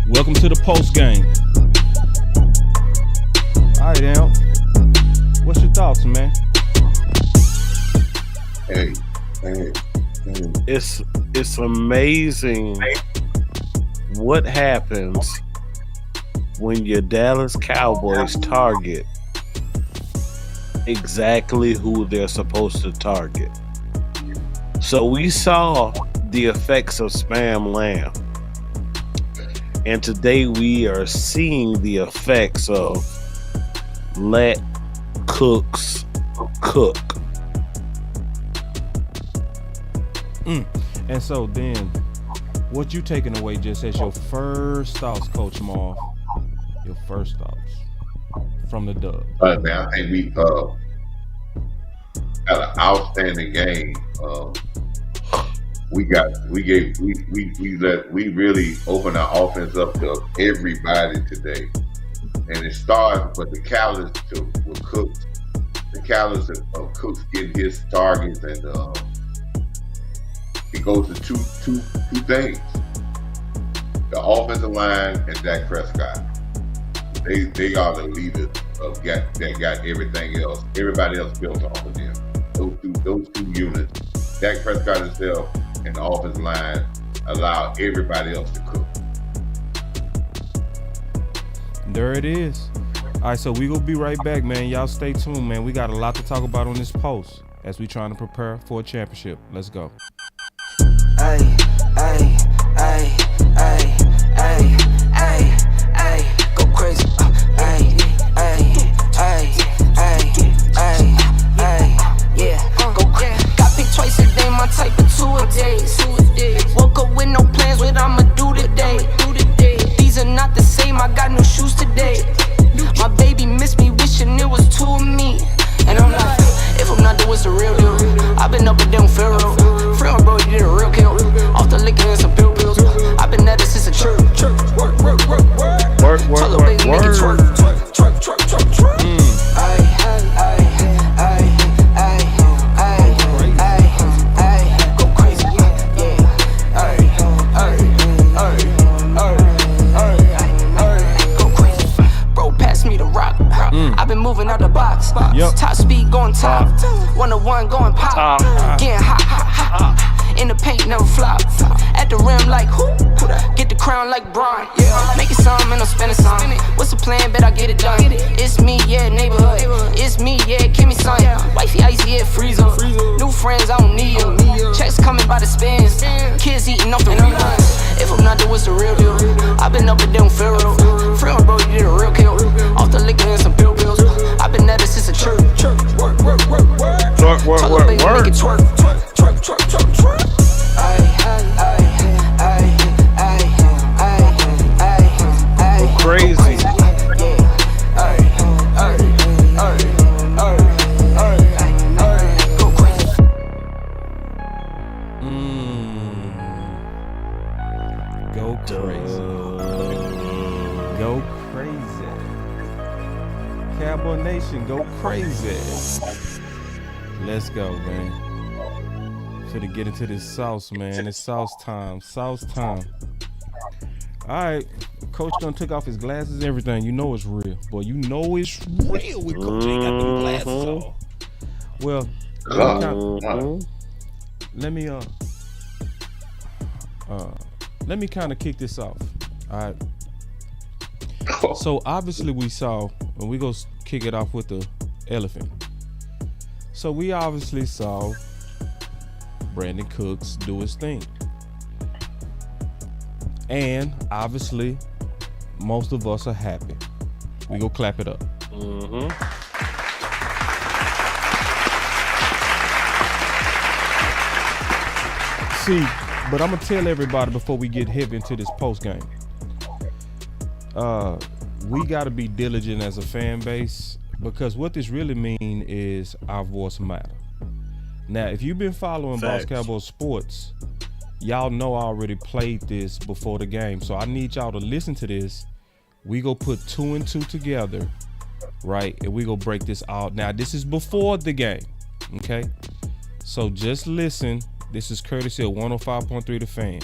Welcome to the Postgame. All right, Al. What's your thoughts, man? Hey. It's amazing what happens when your Dallas Cowboys target exactly who they're supposed to target. So we saw the effects of Spam Lamb. And today we are seeing the effects of let cooks cook. And so then, what you taking away just as your first thoughts, Coach Marv? Your first thoughts from the dub. Man, I think we had an outstanding game. We really opened our offense up to everybody today, and it started with the catalyst with Cooks. The catalyst of Cooks getting his targets, and it goes to two things: the offensive line and Dak Prescott. They are the leaders that got everything else. Everybody else built off of them. Those two units, Dak Prescott himself and the offensive line, allow everybody else to cook. There it is. All right, so we gonna be right back, man. Y'all stay tuned, man. We got a lot to talk about on this post as we trying to prepare for a championship. Let's go. Ay, ay, ay, ay, ay, ay, ay, go crazy. Ay, ay, ay, ay, ay, ay, yeah, go crazy. Got picked twice a day, my type of 2 a day. Woke up with no plans, what I'ma do today. These are not the same, I got new shoes today. My baby missed me, wishing it was 2 of me. And I'm like, if I'm not doing it's the real deal. I've been up and down Pharaoh. Friend, bro, you did a real kill. Off the liquor and some pill pills. I've been at it since a church. Work. Tell a baby nigga twerk. Go crazy, yeah. Go crazy. Bro, pass me the rock. I've been moving out the box. Top speed going top. 101 going pop. Getting hot. In the paint, never flop. At the rim like who? Get the crown like Brian. Make it some and I'm spending some. What's the plan? Bet I get it done. It's me, yeah, neighborhood. It's me, yeah, give me some. Wifey icy, yeah, freeze up. New friends, I don't need them. Checks coming by the spins. Kids eating off the reruns. If I'm not doing it's the real deal. I've been up and down Pharaoh. Friend, bro, you did a real kill. Off the liquor and some pill pills. I've been at it since a church. Work. Tell a baby, make it twerk. Crazy. Go crazy. Go crazy. Go crazy. Cowboy Nation, go crazy. Let's go, man. Finna get into this sauce, man. It's sauce time. Alright, Coach done took off his glasses and everything. You know it's real. Boy, you know it's real with Coach ain't got them glasses on. Well, let me kind of kick this off. Alright. So obviously we saw, and we go kick it off with the elephant. So we obviously saw Brandon Cooks do his thing. And obviously, most of us are happy. We go clap it up. See, but I'm gonna tell everybody before we get heavy into this post game. We gotta be diligent as a fan base, because what this really mean is our voice matter. Now, if you've been following BossCowboySports, y'all know I already played this before the game, so I need y'all to listen to this. We go put 2 and 2 together, right? And we go break this out. Now, this is before the game, okay? So just listen. This is courtesy of 105.3 The Fan.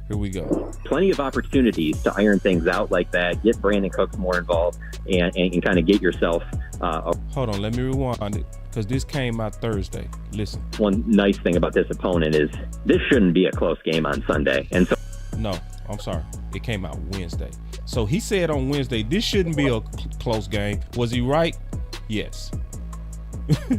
Here we go. Plenty of opportunities to iron things out like that, get Brandon Cooks more involved, and kind of get yourself Hold on, let me rewind it, because this came out Thursday. Listen. One nice thing about this opponent is this shouldn't be a close game on Sunday. And so no, I'm sorry. It came out Wednesday. So he said on Wednesday, this shouldn't be a close game. Was he right? Yes.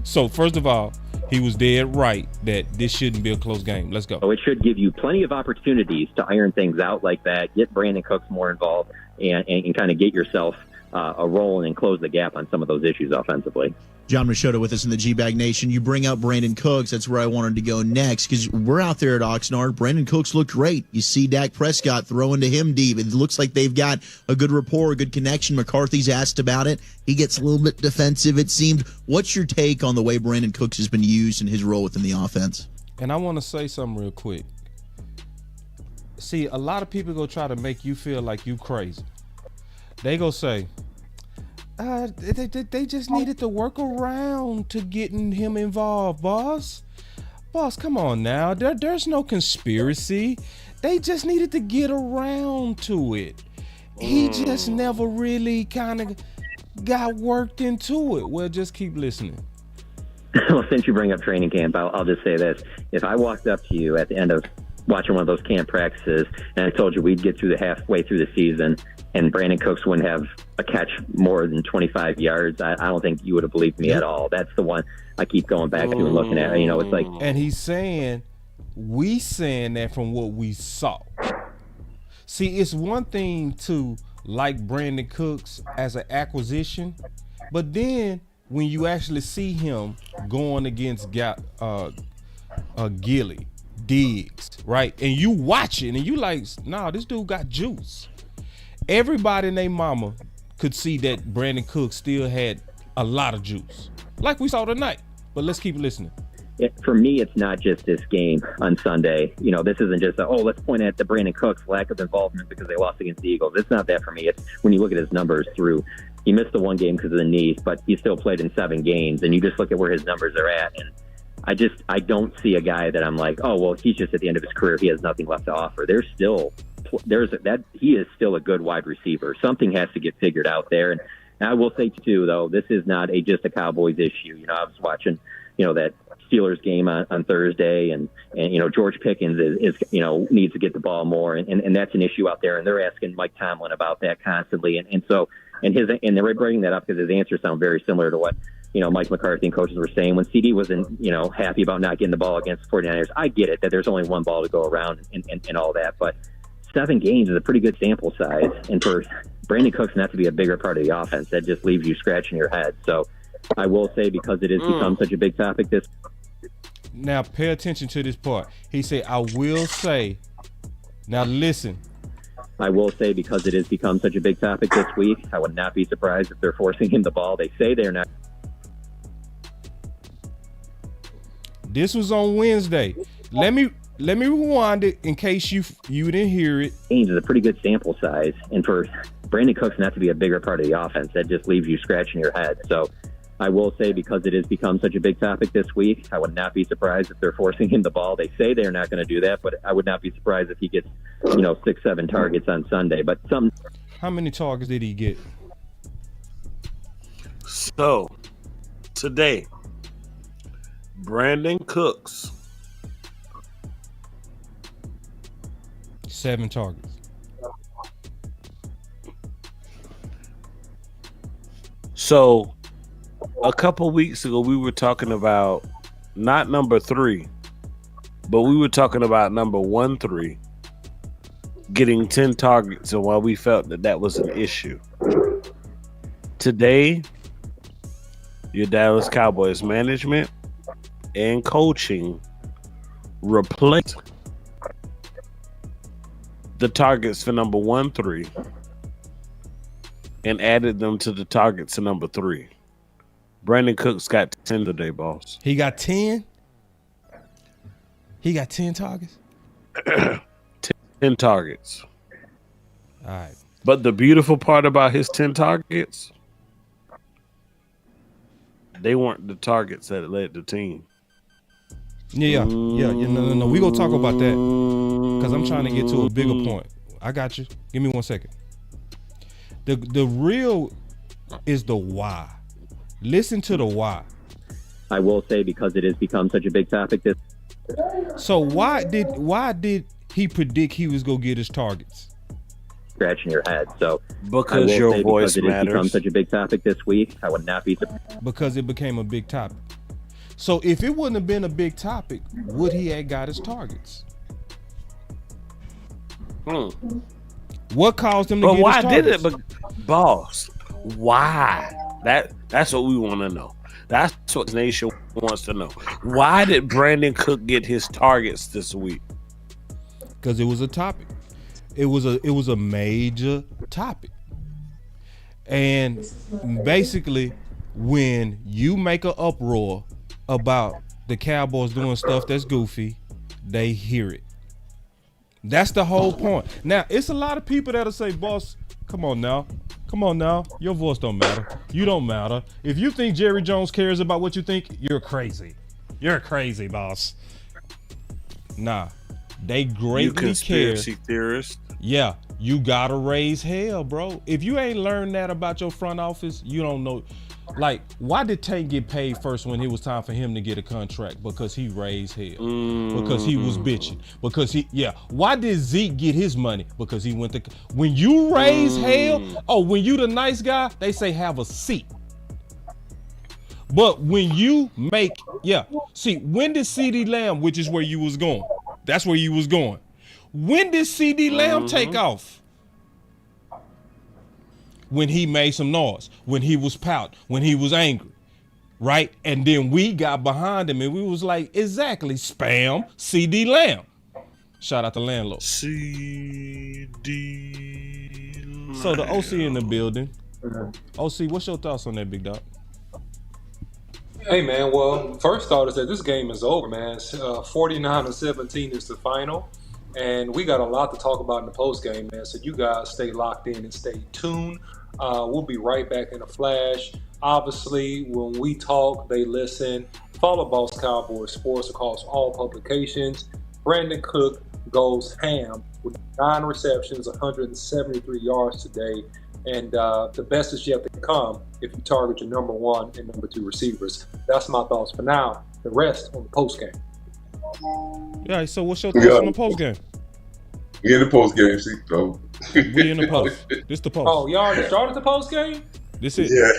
So first of all, he was dead right that this shouldn't be a close game. Let's go. it should give you plenty of opportunities to iron things out like that, get Brandon Cooks more involved, and kind of get yourself a roll and close the gap on some of those issues offensively. John Machota with us in the G-Bag Nation. You bring up Brandon Cooks. That's where I wanted to go next, because we're out there at Oxnard. Brandon Cooks looked great. You see Dak Prescott throwing to him deep. It looks like they've got a good rapport, a good connection. McCarthy's asked about it. He gets a little bit defensive, it seemed. What's your take on the way Brandon Cooks has been used and his role within the offense? And I want to say something real quick. See, a lot of people go try to make you feel like you crazy. They go say, they just needed to work around to getting him involved, boss. Boss, come on now. There's no conspiracy. They just needed to get around to it. He just never really kind of got worked into it. Well, just keep listening. Well, since you bring up training camp, I'll just say this. If I walked up to you at the end of watching one of those camp practices and I told you we'd get through the halfway through the season and Brandon Cooks wouldn't have a catch more than 25 yards, I don't think you would have believed me at all. That's the one I keep going back to and looking at. It's like... And he's saying, we saying that from what we saw. See, it's one thing to like Brandon Cooks as an acquisition, but then when you actually see him going against Gilly, Diggs, right? And you watch it and you like, nah, this dude got juice. Everybody and their mama could see that Brandon Cooks still had a lot of juice, like we saw tonight. But let's keep listening. For me, it's not just this game on Sunday. This isn't just let's point at the Brandon Cooks lack of involvement because they lost against the Eagles. It's not that for me. It's when you look at his numbers through. He missed the one game because of the knee, but he still played in 7 games, and you just look at where his numbers are at, and I don't see a guy that I'm like, oh well, he's just at the end of his career. He has nothing left to offer. He is still a good wide receiver. Something has to get figured out there. And I will say too, though, this is not just a Cowboys issue. I was watching, that Steelers game on Thursday, and George Pickens is needs to get the ball more, and that's an issue out there. And they're asking Mike Tomlin about that constantly, and they're bringing that up because his answers sound very similar to what Mike McCarthy and coaches were saying when CD wasn't happy about not getting the ball against the 49ers. I get it that there's only one ball to go around and all that, but 7 games is a pretty good sample size, and for Brandon Cooks not to be a bigger part of the offense, that just leaves you scratching your head. So I will say, because it has become such a big topic Now pay attention to this part. He said, I will say, now listen. I will say, because it has become such a big topic this week, I would not be surprised if they're forcing him the ball. They say they're not. This was on Wednesday. Let me rewind it in case you didn't hear it. Games is a pretty good sample size, and for Brandon Cooks not to be a bigger part of the offense, that just leaves you scratching your head. So I will say, because it has become such a big topic this week, I would not be surprised if they're forcing him the ball. They say they're not going to do that, but I would not be surprised if he gets 6-7 targets on Sunday. But how many targets did he get? So today, Brandon Cooks, 7 targets. So a couple weeks ago, we were talking about not number 3, but we were talking about number 1-3 getting 10 targets, and why we felt that was an issue. Today, your Dallas Cowboys management and coaching replaced the targets for number 1-3 and added them to the targets to number 3. Brandon Cooks got 10 today, boss. He got 10? He got 10 targets? 10 targets. All right. But the beautiful part about his 10 targets, they weren't the targets that led the team. Yeah. No. We're going to talk about that. because I'm trying to get to a bigger point. I got you. Give me 1 second. The real is the why. Listen to the why. I will say, because it has become such a big topic. So why did he predict he was gonna get his targets? Scratching your head. So because your voice because it has become matters. such a big topic this week, I would not be surprised. Because it became a big topic. So if it wouldn't have been a big topic, would he have got his targets? What caused him to get his targets? But why did it? But boss, why? That's what we want to know. That's what the nation wants to know. Why did Brandon Cook get his targets this week? Because it was a topic. It was a major topic. And basically, when you make an uproar about the Cowboys doing stuff that's goofy, they hear it. That's the whole point. Now, it's a lot of people that'll say, boss, come on now. Your voice don't matter. You don't matter. If you think Jerry Jones cares about what you think, you're crazy. You're crazy, boss. Nah, they greatly You conspiracy care. theorist. Yeah, you gotta raise hell, bro. If you ain't learned that about your front office, you don't know. Like, why did Tank get paid first when it was time for him to get a contract? Because he raised hell. Because he was bitching. Why did Zeke get his money? Because he went to. When you raise hell, when you the nice guy, they say have a seat. But when you make, when did CD Lamb, which is where you was going? That's where you was going. When did CD Lamb take off? When he made some noise, when he was pouting, when he was angry, right? And then we got behind him and we was like, exactly, spam CD Lamb. Shout out to Landlord. CD. So the OC in the building. OC, what's your thoughts on that, big dog? Hey man, well, first thought is that this game is over, man. 49-17 is the final, and we got a lot to talk about in the post game, man. So you guys stay locked in and stay tuned. We'll be right back in a flash. Obviously, when we talk, they listen. Follow Boss Cowboy Sports across all publications. Brandon Cook goes ham with 9 receptions, 173 yards today. And the best is yet to come if you target your number 1 and number 2 receivers. That's my thoughts for now. The rest on the post game. Yeah, so what's your thoughts on the post game? We in the post game, see, bro. We in the post. This the post. Oh, y'all already started the post game? This it. Yeah.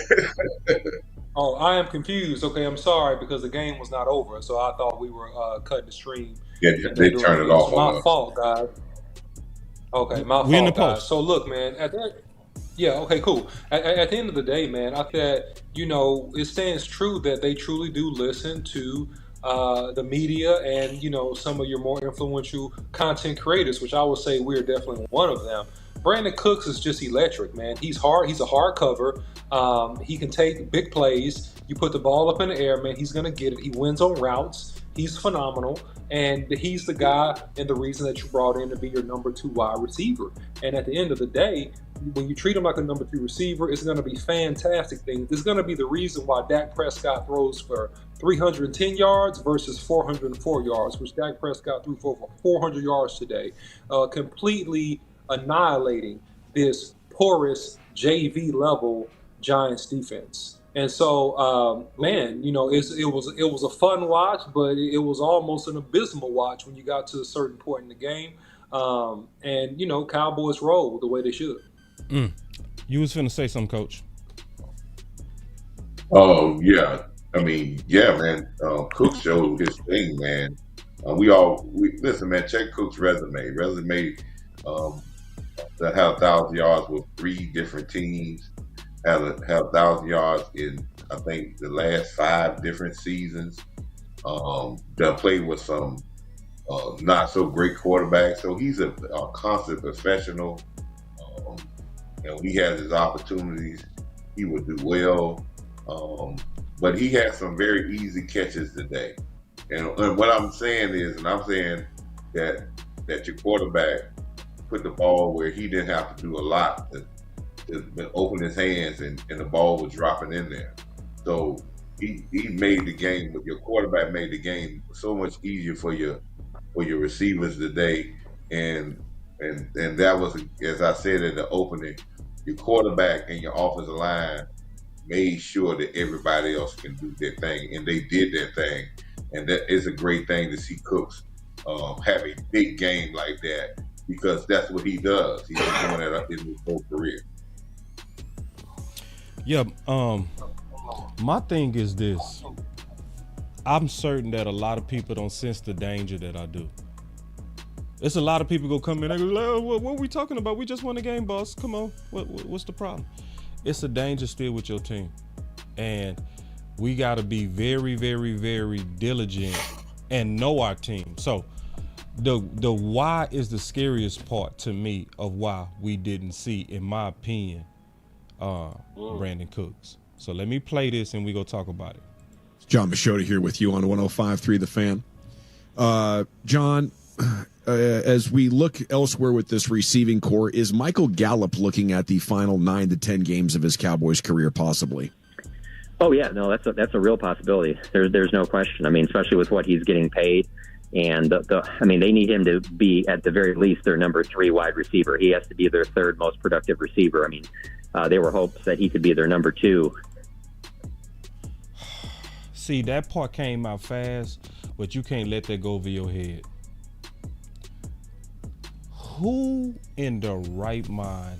Oh, I am confused. Okay, I'm sorry because the game was not over, so I thought we were cutting the stream. Yeah, they turned it off. My fault, guys. Okay, my We in the fault, guys. post. So look, man, okay, cool. At the end of the day, man, I think that, it stands true that they truly do listen to the media and, some of your more influential content creators, which I would say we're definitely one of them. Brandon Cooks is just electric, man. He's hard. He's a hard cover. He can take big plays. You put the ball up in the air, man, he's going to get it. He wins on routes. He's phenomenal. And he's the guy and the reason that you brought in to be your number 2 wide receiver. And at the end of the day, when you treat him like a number 2 receiver, it's going to be fantastic things. It's going to be the reason why Dak Prescott throws for 310 yards versus 404 yards, which Dak Prescott threw for 400 yards today, completely annihilating this porous JV level Giants defense. And so, man, it was a fun watch, but it was almost an abysmal watch when you got to a certain point in the game. And Cowboys roll the way they should. You was finna say something, Coach. Oh, yeah. I mean, yeah, man. Cook showed his thing, man. Listen, man, check Cook's resume. That have 1,000 yards with 3 different teams. Have 1,000 yards in, I think, the last 5 different seasons. That played with some not so great quarterbacks. So he's a constant professional. And when he has his opportunities, he would do well. But he had some very easy catches today. And what I'm saying is, that your quarterback put the ball where he didn't have to do a lot to open his hands and the ball was dropping in there. So he made the game, your quarterback made the game so much easier for your receivers today. and that was, as I said in the opening, your quarterback and your offensive line made sure that everybody else can do their thing, and they did their thing, and that is a great thing to see Cooks have a big game like that, because that's what he does. He's been doing that in his whole career. Yeah, my thing is this. I'm certain that a lot of people don't sense the danger that I do. It's a lot of people go come in and go, oh, what are we talking about? We just won the game, boss. Come on. What's the problem? It's a danger still with your team. And we got to be very, very, very diligent and know our team. So the why is the scariest part to me of why we didn't see, in my opinion, Brandon Cooks. So let me play this and we go talk about it. John Machota here with you on 105.3 The Fan. John, as we look elsewhere with this receiving core, is Michael Gallup looking at the final 9 to 10 games of his Cowboys career possibly? Oh yeah, no, that's a real possibility. There's no question. I mean, especially with what he's getting paid, and I mean, they need him to be at the very least their number 3 wide receiver. He has to be their 3rd most productive receiver. I mean, there were hopes that he could be their number 2. See, that part came out fast, but you can't let that go over your head. Who in the right mind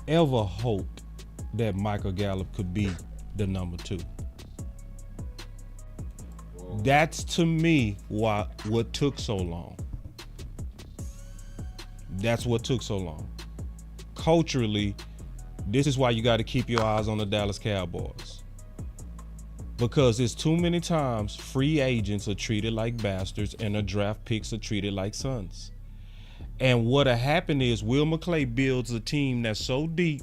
ever hoped that Michael Gallup could be the number 2? That's, to me, what took so long. That's what took so long. Culturally, this is why you got to keep your eyes on the Dallas Cowboys. Because it's too many times free agents are treated like bastards and the draft picks are treated like sons. And what'll happen is Will McClay builds a team that's so deep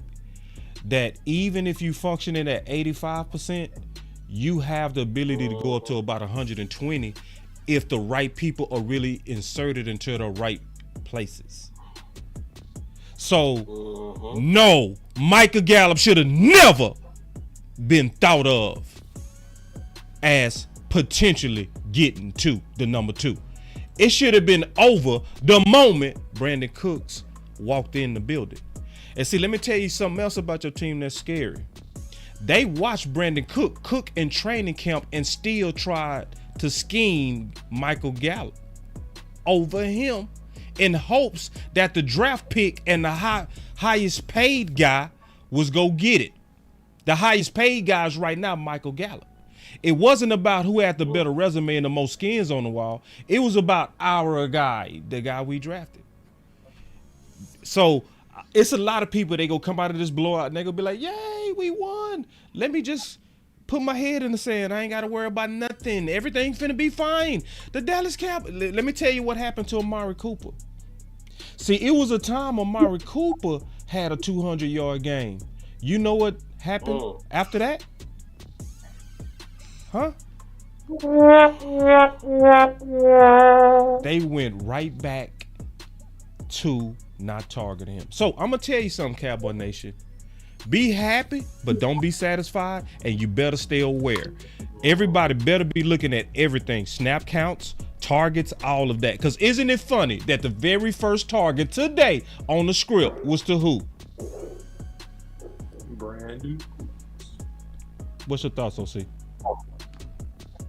that even if you functioning at 85%, you have the ability to go up to about 120 if the right people are really inserted into the right places. So, no, Michael Gallup should have never been thought of as potentially getting to the number 2. It should have been over the moment Brandon Cooks walked in the building. And see, let me tell you something else about your team that's scary. They watched Brandon cook in training camp and still tried to scheme Michael Gallup over him in hopes that the draft pick and the highest paid guy was go get it. The highest paid guy is right now Michael Gallup. It wasn't about who had the better resume and the most skins on the wall. It was about our guy, the guy we drafted. So it's a lot of people, they go come out of this blowout and they go be like, yay, we won. Let me just put my head in the sand. I ain't got to worry about nothing. Everything's finna be fine. The Dallas Cowboys, let me tell you what happened to Amari Cooper. See, it was a time Amari Cooper had a 200-yard game. You know what happened after that? Huh? They went right back to not targeting him. So I'm gonna tell you something, Cowboy Nation. Be happy, but don't be satisfied, and you better stay aware. Everybody better be looking at everything. Snap counts, targets, all of that. Because isn't it funny that the very first target today on the script was to who? Brandon. What's your thoughts, OC?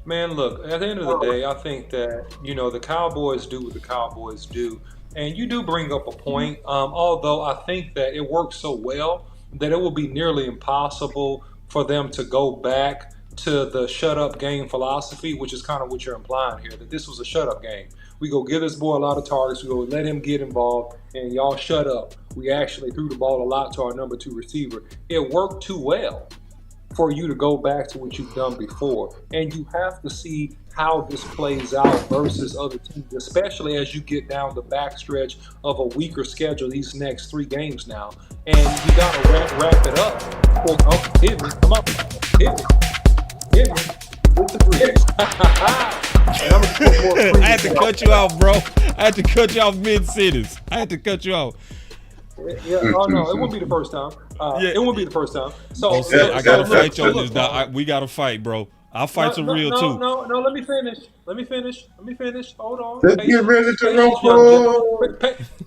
Man, look, at the end of the day, I think that, the Cowboys do what the Cowboys do. And you do bring up a point, although I think that it works so well that it will be nearly impossible for them to go back to the shut-up game philosophy, which is kind of what you're implying here, that this was a shut-up game. We go give this boy a lot of targets, we go let him get involved, and y'all shut up. We actually threw the ball a lot to our number 2 receiver. It worked too well for you to go back to what you've done before. And you have to see how this plays out versus other teams, especially as you get down the backstretch of a weaker schedule these next 3 games now. And you got to wrap it up. Hit me. Come on. Hit me. With the breeze. I had to cut you off, bro. I had to cut you off mid-sentence. I had to cut you off. Yeah, oh no, it won't be the first time. It won't be the first time. So I gotta fight you on this. We gotta fight, bro. Our fights are real too. No. Let me finish. Hold on. Let's get ready to rumble.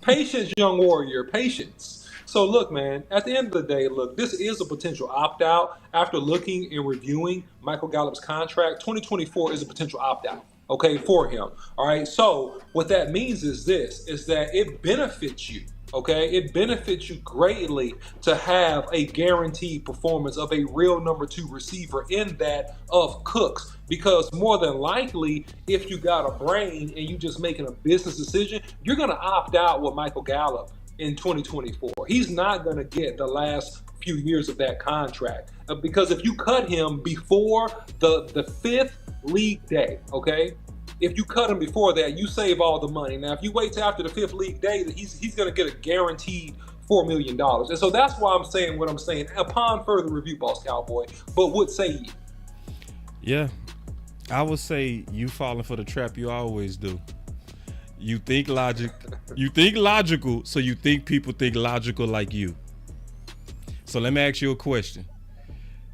Patience, young warrior. Patience. So look, man. At the end of the day, this is a potential opt-out. After looking and reviewing Michael Gallup's contract, 2024 is a potential opt-out. Okay, for him. All right. So what that means is that it benefits you. Okay, it benefits you greatly to have a guaranteed performance of a real number 2 receiver in that of Cooks, because more than likely, if you got a brain and you just making a business decision, you're going to opt out with Michael Gallup in 2024. He's not going to get the last few years of that contract, because if you cut him before the 5th league day, okay, if you cut him before that, you save all the money. Now, if you wait till after the 5th league day, he's going to get a guaranteed $4 million. And so that's why I'm saying what I'm saying upon further review, Boss Cowboy. But what say you? Yeah, I would say you falling for the trap you always do. You think logical, so you think people think logical like you. So let me ask you a question.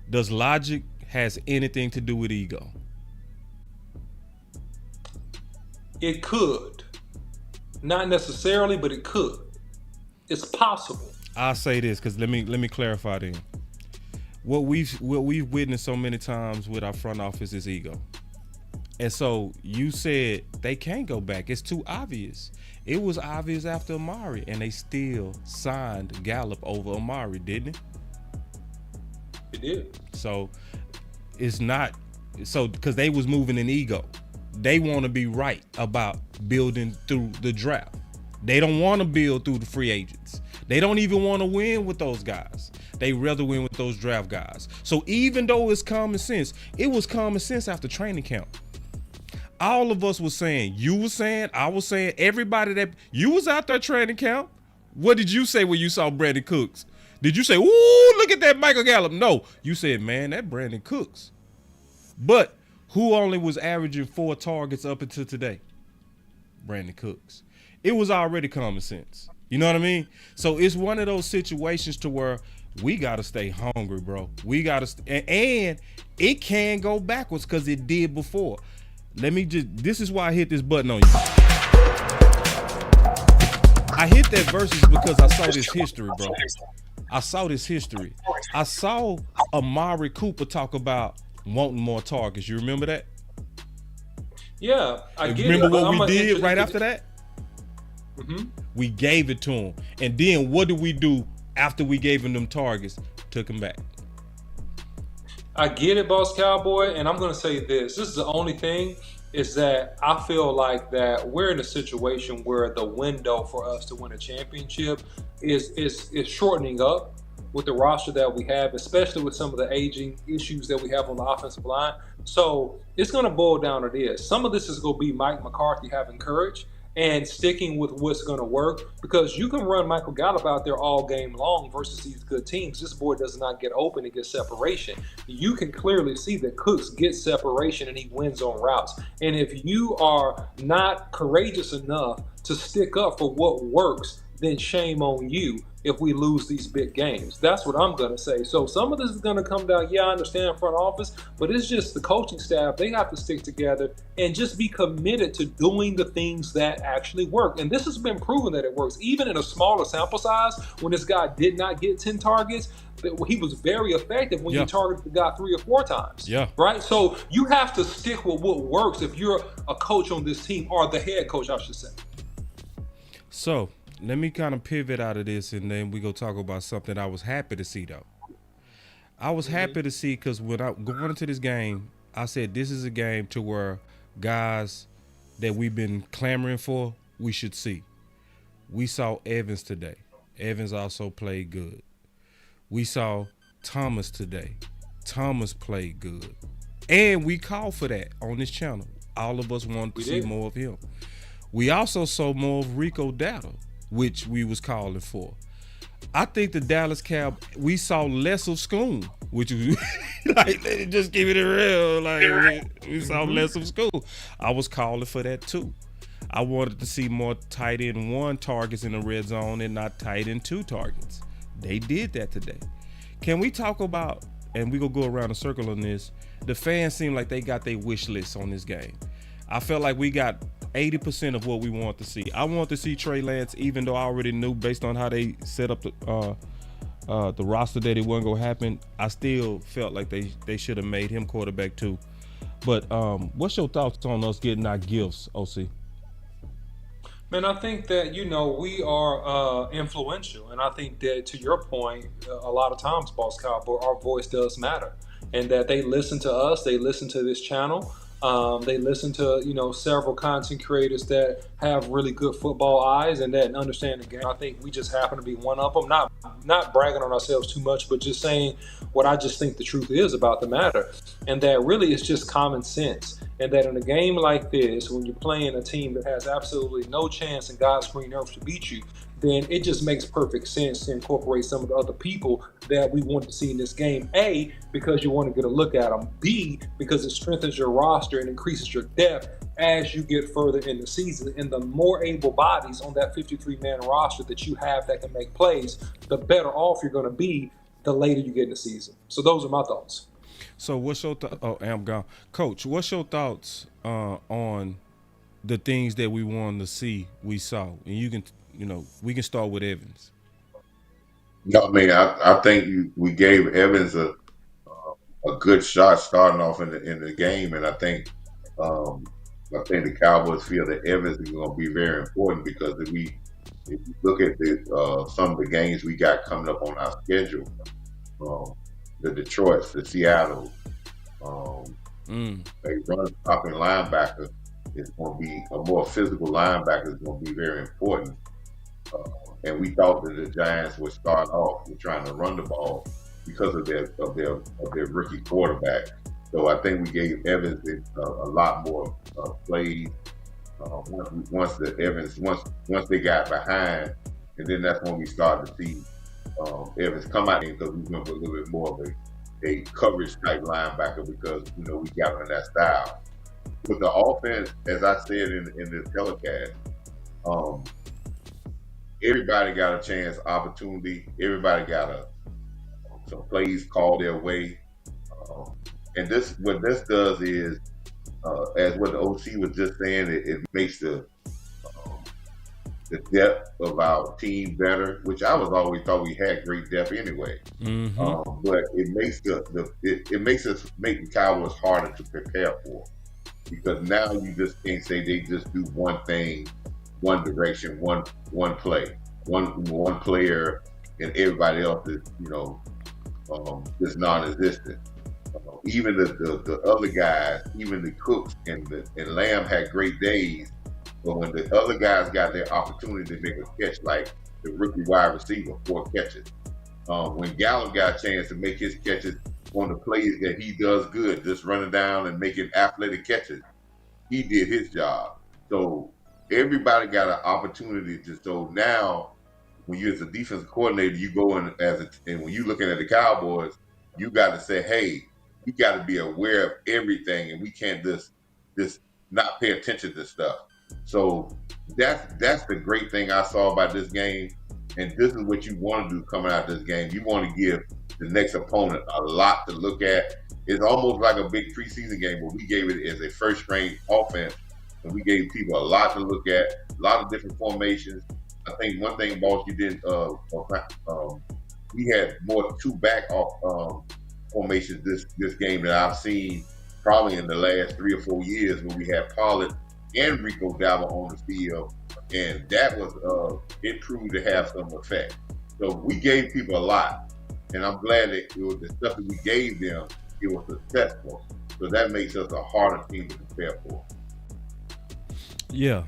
Does logic has anything to do with ego? It could. Not necessarily, but it could. It's possible. I'll say this, because let me clarify then. What we've witnessed so many times with our front office is ego. And so you said they can't go back. It's too obvious. It was obvious after Amari, and they still signed Gallup over Amari, didn't it? It did. So it's not because they was moving in ego. They want to be right about building through the draft. They don't want to build through the free agents. They don't even want to win with those guys. They rather win with those draft guys. So even though it's common sense, it was common sense after training camp. All of us was saying, you was saying, I was saying, everybody that you was out there training camp. What did you say when you saw Brandon Cooks? Did you say, ooh, look at that Michael Gallup? No, you said, man, that Brandon Cooks. But who only was averaging 4 targets up until today? Brandon Cooks. It was already common sense. You know what I mean? So it's one of those situations to where we got to stay hungry, bro. We got to, and it can go backwards because it did before. This is why I hit this button on you. I hit that versus because I saw this history, bro. I saw this history. I saw Amari Cooper talk about wanting more targets. You remember that? Yeah, I get remember it. what we did right after that? Mm-hmm. We gave it to him. And then what did we do after we gave him them targets? Took him back. I get it, Boss Cowboy, and I'm going to say this. This is the only thing is that I feel like that we're in a situation where the window for us to win a championship is shortening up with the roster that we have, especially with some of the aging issues that we have on the offensive line. So it's going to boil down to this. Some of this is going to be Mike McCarthy having courage and sticking with what's going to work, because you can run Michael Gallup out there all game long versus these good teams. This boy does not get open and get separation. You can clearly see that Cooks gets separation and he wins on routes. And if you are not courageous enough to stick up for what works, then shame on you if we lose these big games. That's what I'm going to say. So some of this is going to come down, I understand front office, but it's just the coaching staff. They have to stick together and just be committed to doing the things that actually work. And this has been proven that it works. Even in a smaller sample size, when this guy did not get 10 targets, he was very effective when you targeted the guy 3 or 4 times. Yeah. Right? So you have to stick with what works if you're a coach on this team, or the head coach, I should say. So let me kind of pivot out of this, and then we go talk about something I was happy to see, though. I was happy to see because when I going into this game, I said this is a game to where guys that we've been clamoring for, we should see. We saw Evans today. Evans also played good. We saw Thomas today. Thomas played good. And we called for that on this channel. All of us wanted to see more of him. We also saw more of Rico Dowdle, which we was calling for. I think the Dallas Cowboys, we saw less of Schoon, which was like, just give it a real, like we saw less of Schoon. I was calling for that too. I wanted to see more tight end 1 targets in the red zone and not tight end 2 targets. They did that today. Can we talk about and we gonna go around the circle on this, the fans seem like they got their wish list on this game. I felt like we got 80% of what we want to see. I want to see Trey Lance, even though I already knew based on how they set up the roster that it wasn't gonna happen. I still felt like they should have made him quarterback too. But what's your thoughts on us getting our gifts, OC? Man, I think that, we are influential. And I think that, to your point, a lot of times, Boss Cowboy, our voice does matter. And that they listen to us, they listen to this channel. They listen to, several content creators that have really good football eyes and that understand the game. I think we just happen to be one of them. Not bragging on ourselves too much, but just saying what I just think the truth is about the matter. And that really is just common sense. And that in a game like this, when you're playing a team that has absolutely no chance in God's green earth to beat you, then it just makes perfect sense to incorporate some of the other people that we want to see in this game. A, because you want to get a look at them. B, because it strengthens your roster and increases your depth as you get further in the season. And the more able bodies on that 53-man roster that you have that can make plays, the better off you're going to be the later you get in the season. So those are my thoughts. So what's your I'm gone. Coach, what's your thoughts on the things that we wanted to see, we saw? And you can, we can start with Evans. No, I mean, I think we gave Evans a good shot starting off in the game, and I think the Cowboys feel that Evans is going to be very important because if you look at some of the games we got coming up on our schedule, the Detroit, the Seattle, a run-stopping linebacker is going to be a more physical linebacker is going to be very important. And we thought that the Giants would start off with trying to run the ball because of their rookie quarterback. So I think we gave Evans a lot more plays once they got behind, and then that's when we started to see Evans come out because we went with a little bit more of a coverage type linebacker because we got him in that style. With the offense, as I said in the telecast, everybody got a chance, opportunity. Everybody got some plays called their way, and what this does is, as what the OC was just saying, it makes the depth of our team better, which I was always thought we had great depth anyway. Mm-hmm. But it makes us make the Cowboys harder to prepare for, because now you just can't say they just do one thing, one direction, one play, one player, and everybody else is just non-existent. Even the other guys, even the Cooks and Lamb had great days. But when the other guys got their opportunity to make a catch, like the rookie wide receiver, 4 catches. When Gallup got a chance to make his catches on the plays that he does good, just running down and making athletic catches, he did his job. So everybody got an opportunity so now, when you're as a defensive coordinator, you go in and when you're looking at the Cowboys, you got to say, hey, we got to be aware of everything, and we can't just not pay attention to stuff. So that's the great thing I saw about this game, and this is what you want to do coming out of this game. You want to give the next opponent a lot to look at. It's almost like a big preseason game where we gave it as a first-string offense, and we gave people a lot to look at, a lot of different formations. I think one thing, Boss, you did, we had more 2-back formations this game that I've seen probably in the last 3 or 4 years, when we had Pollard and Rico Dowdle on the field, and that was it proved to have some effect. So we gave people a lot, and I'm glad that the stuff that we gave them, it was successful. So that makes us a harder team to prepare for. Yeah,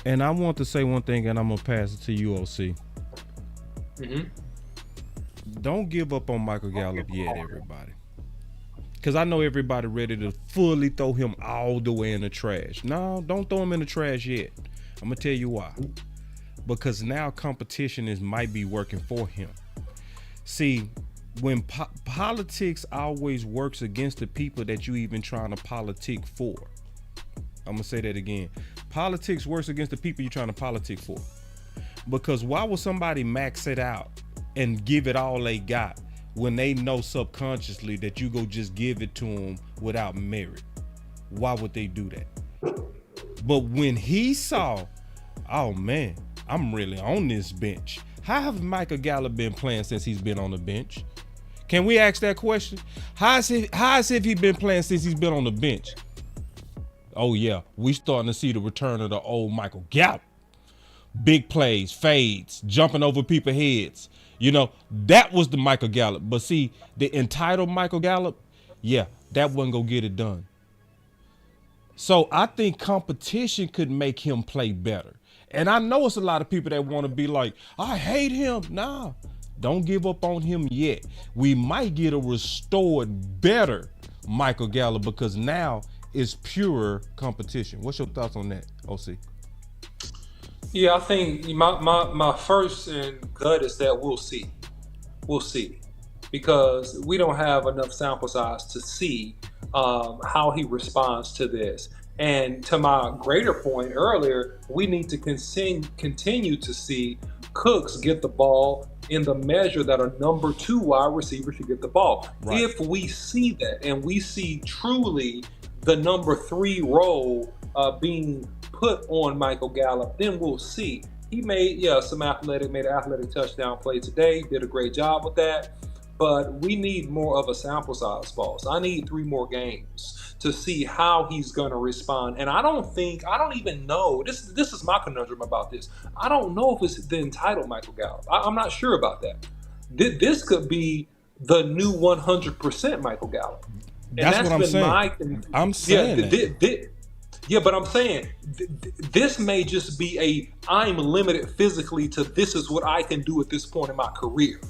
and I want to say one thing, and I'm gonna pass it to you, OC. Mm-hmm. Don't give up on Michael Gallup yet, everybody. Because I know everybody ready to fully throw him all the way in the trash. No, don't throw him in the trash yet. I'm going to tell you why. Because now competition might be working for him. See, when politics always works against the people that you even trying to politic for. I'm going to say that again. Politics works against the people you're trying to politic for. Because why would somebody max it out and give it all they got when they know subconsciously that you go just give it to them without merit? Why would they do that? But when he saw, oh man, I'm really on this bench. How have Michael Gallup been playing since he's been on the bench? Can we ask that question? How is he been playing since he's been on the bench? Oh yeah, we starting to see the return of the old Michael Gallup. Big plays, fades, jumping over people's heads. You know, that was the Michael Gallup. But see, the entitled Michael Gallup, yeah, that wasn't gonna get it done. So I think competition could make him play better. And I know it's a lot of people that want to be like, I hate him. Nah, don't give up on him yet. We might get a restored, better Michael Gallup because now it's pure competition. What's your thoughts on that, OC? Yeah, I think my first and gut is that we'll see. We'll see. Because we don't have enough sample size to see how he responds to this. And to my greater point earlier, we need to continue to see Cooks get the ball in the measure that a number 2 wide receiver should get the ball. Right. If we see that and we see truly the number 3 role being put on Michael Gallup, then we'll see. He made an athletic touchdown play today, did a great job with that. But we need more of a sample size, boss. I need 3 more games to see how he's going to respond. And I don't even know. This is my conundrum about this. I don't know if it's the entitled Michael Gallup. I'm not sure about that. This could be the new 100% Michael Gallup. And that's what I'm saying. I'm saying that. But I'm saying this may just be I'm limited physically to this is what I can do at this point in my career.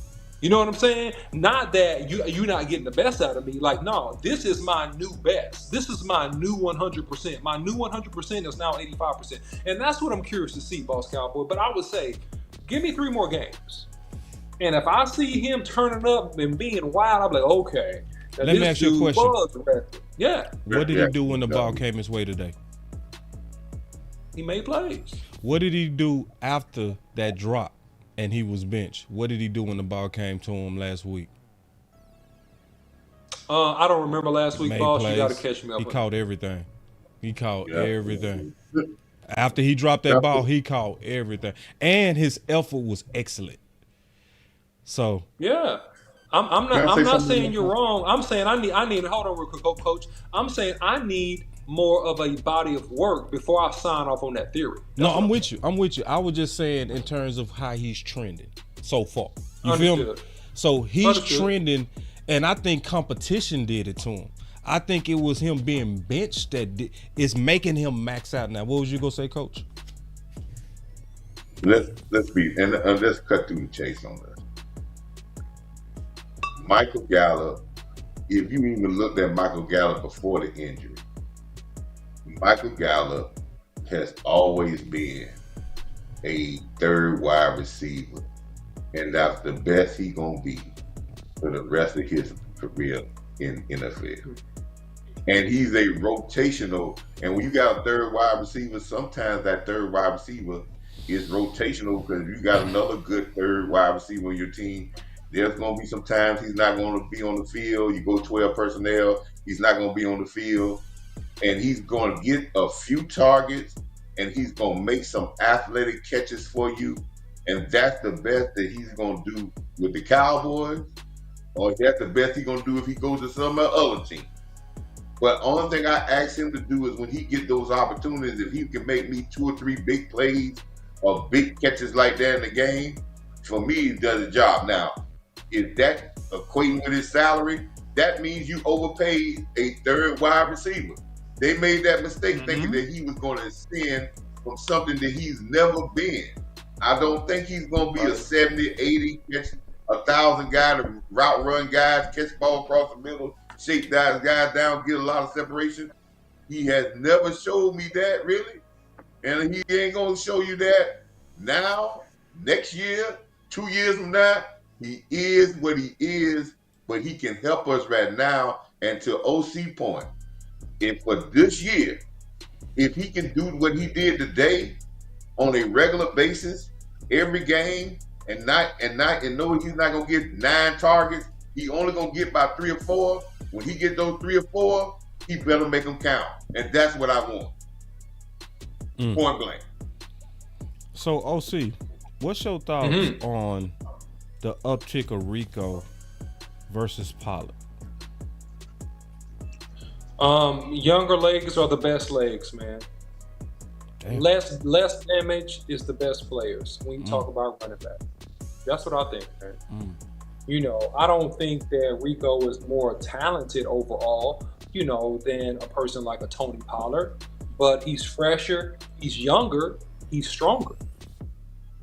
You know what I'm saying? Not that you're not getting the best out of me. Like, no, this is my new best. This is my new 100%. My new 100% is now 85%. And that's what I'm curious to see, Boss Cowboy. But I would say, give me 3 more games. And if I see him turning up and being wild, I'm like, okay. Let me ask you a question. Yeah. What did he do when the ball came his way today? He made plays. What did he do after that drop? And he was benched. What did he do when the ball came to him last week? I don't remember last week, boss. You got to catch me up. He caught everything. He caught everything. After he dropped that ball, he caught everything. And his effort was excellent. So yeah. I'm not saying you're wrong. I'm saying I need hold on real quick, Coach. I'm saying I need more of a body of work before I sign off on that theory. I'm with you. I was just saying in terms of how he's trending so far. You feel me? So he's trending, and I think competition did it to him. I think it was him being benched that is making him max out now. What was you gonna say, Coach? Let's cut through the chase on this. Michael Gallup, if you even looked at Michael Gallup before the injury, Michael Gallup has always been a 3rd wide receiver, and that's the best he's gonna be for the rest of his career in NFL. And he's a rotational, and when you got a 3rd wide receiver, sometimes that 3rd wide receiver is rotational because you got another good 3rd wide receiver on your team. There's going to be some times he's not going to be on the field. You go 12 personnel, he's not going to be on the field. And he's going to get a few targets, and he's going to make some athletic catches for you. And that's the best that he's going to do with the Cowboys, or that's the best he's going to do if he goes to some other team. But only thing I ask him to do is when he get those opportunities, if he can make me 2 or 3 big plays or big catches like that in the game, for me, he does the job. Now, if that equating with his salary, that means you overpaid a 3rd wide receiver. They made that mistake thinking that he was going to ascend from something that he's never been. I don't think he's going to be a 70, 80, catch 1,000 guy, to route run guys, catch ball across the middle, shake guys down, get a lot of separation. He has never showed me that, really. And he ain't going to show you that now, next year, 2 years from now. He is what he is, but he can help us right now. And to OC point, if for this year, if he can do what he did today on a regular basis, every game, and know he's not gonna get 9 targets, He only gonna get about 3 or 4. When he get those 3 or 4, he better make them count, and that's what I want. Point blank. So, OC, what's your thoughts on the uptick of Rico versus Pollard? Younger legs are the best legs, man. Damn. Less damage is the best players when you talk about running back. That's what I think, man. You know, I don't think that Rico is more talented overall, you know, than a person like a Tony Pollard, but he's fresher, he's younger, he's stronger.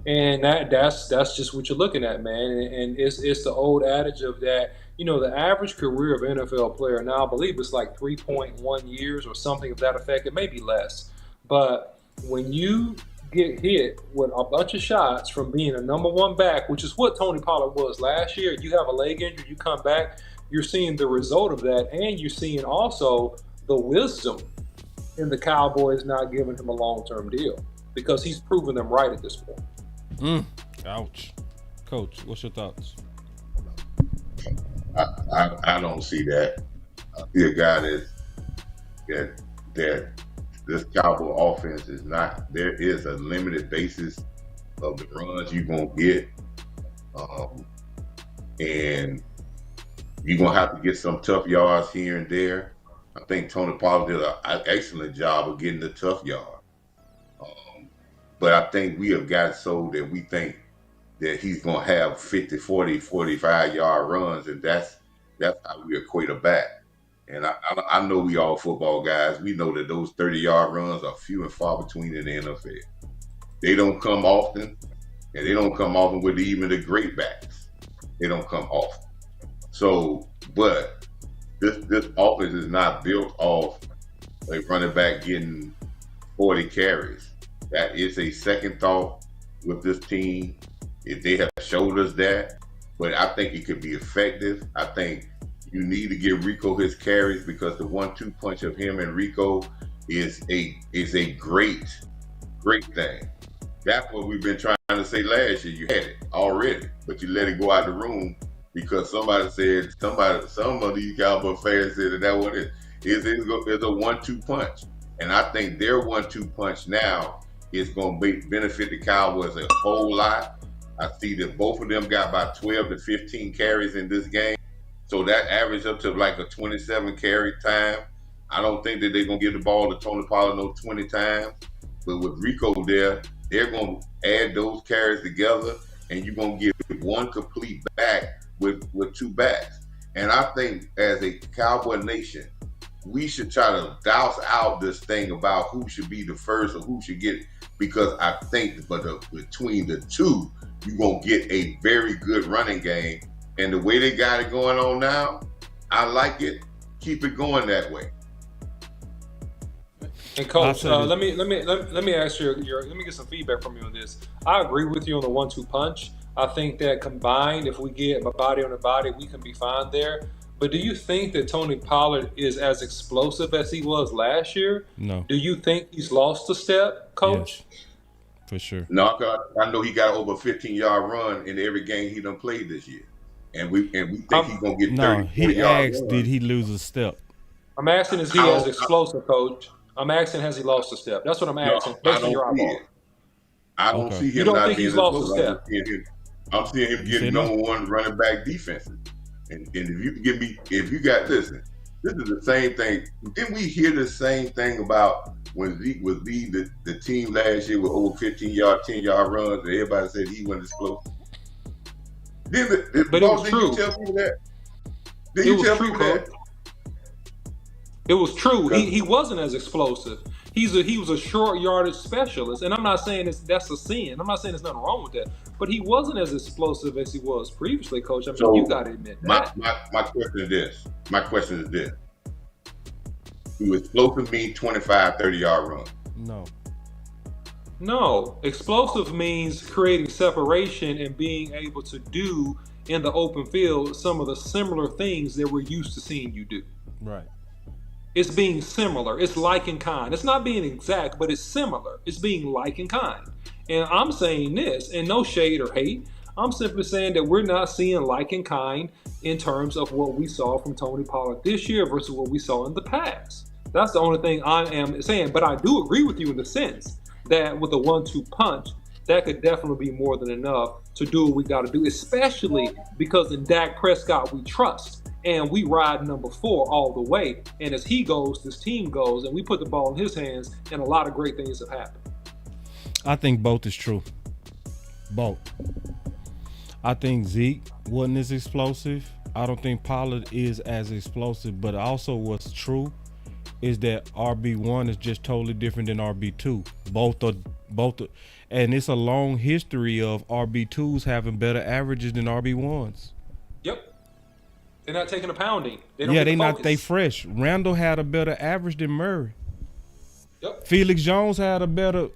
And that's just what you're looking at, man. And it's the old adage of that, you know, the average career of an NFL player now, I believe it's like 3.1 years or something of that effect. It may be less. But when you get hit with a bunch of shots from being a number one back, which is what Tony Pollard was last year, you have a leg injury, you come back, you're seeing the result of that, and you're seeing also the wisdom in the Cowboys not giving him a long-term deal because he's proven them right at this point. Ouch. Coach, what's your thoughts? I don't see that. I see a guy that this Cowboy offense is not. There is a limited basis of the runs you're gonna get, and you're gonna have to get some tough yards here and there. I think Tony Pollard did an excellent job of getting the tough yard. But I think we have got so that we think that he's going to have 50, 40, 45-yard runs, and that's how we equate a back. And I know we all football guys. We know that those 30-yard runs are few and far between in the NFL. They don't come often, and they don't come often with even the great backs. They don't come often. So, but this offense is not built off a running back getting 40 carries. That is a second thought with this team. If they have showed us that, but I think it could be effective. I think you need to give Rico his carries because the 1-2 punch of him and Rico is a great thing. That's what we've been trying to say last year. You had it already, but you let it go out the room because some of these Cowboy fans said that one is a 1-2 punch, and I think their 1-2 punch now is going to benefit the Cowboys a whole lot. I see that both of them got about 12 to 15 carries in this game. So that averaged up to like a 27 carry time. I don't think that they're going to give the ball to Tony Pollard no 20 times. But with Rico there, they're going to add those carries together, and you're going to get one complete back with 2 backs. And I think as a Cowboy Nation, we should try to douse out this thing about who should be the first or who should get it, because I think between the two, you're going to get a very good running game. And the way they got it going on now, I like it. Keep it going that way. And Coach, let me ask you. Let me get some feedback from you on this. I agree with you on the 1-2 punch. I think that combined, if we get a body on a body, we can be fine there. But do you think that Tony Pollard is as explosive as he was last year? No. Do you think he's lost a step, Coach? Yes, for sure. No, I know he got over a 15-yard run in every game he done played this year. And we think he's going to get 30, 40 he yards. asked, did he lose a step? I'm asking, is he as explosive, Coach? I'm asking, has he lost a step? That's what I'm asking. Based on your eyeball. I don't see him. You don't think he's lost a step? I'm seeing him getting number one running back defenses. And if you can give me, listen, this is the same thing. Didn't we hear the same thing about when Zeke was leading the team last year with over 15-yard, 10-yard runs, and everybody said he wasn't explosive? But it was true. You tell people that? It was true, Coach. It was true. He wasn't as explosive. He was a short yardage specialist, and I'm not saying that's a sin. I'm not saying there's nothing wrong with that. But he wasn't as explosive as he was previously, Coach. I mean, you got to admit that. My question is this. Do explosive mean 25, 30-yard run? No. Explosive means creating separation and being able to do in the open field some of the similar things that we're used to seeing you do. Right. It's being similar. It's like and kind. It's not being exact, but it's similar. It's being like and kind. And I'm saying this, and no shade or hate. I'm simply saying that we're not seeing like and kind in terms of what we saw from Tony Pollard this year versus what we saw in the past. That's the only thing I am saying. But I do agree with you in the sense that with a 1-2 punch, that could definitely be more than enough to do what we got to do, especially because in Dak Prescott we trust. And we ride number 4 all the way. And as he goes, this team goes, and we put the ball in his hands, and a lot of great things have happened. I think both is true. Both. I think Zeke wasn't as explosive. I don't think Pollard is as explosive. But also what's true is that RB1 is just totally different than RB2. Both are, and it's a long history of RB2s having better averages than RB1s. Yep. They're not taking a pounding. They fresh. Randall had a better average than Murray. Yep. Felix Jones had a better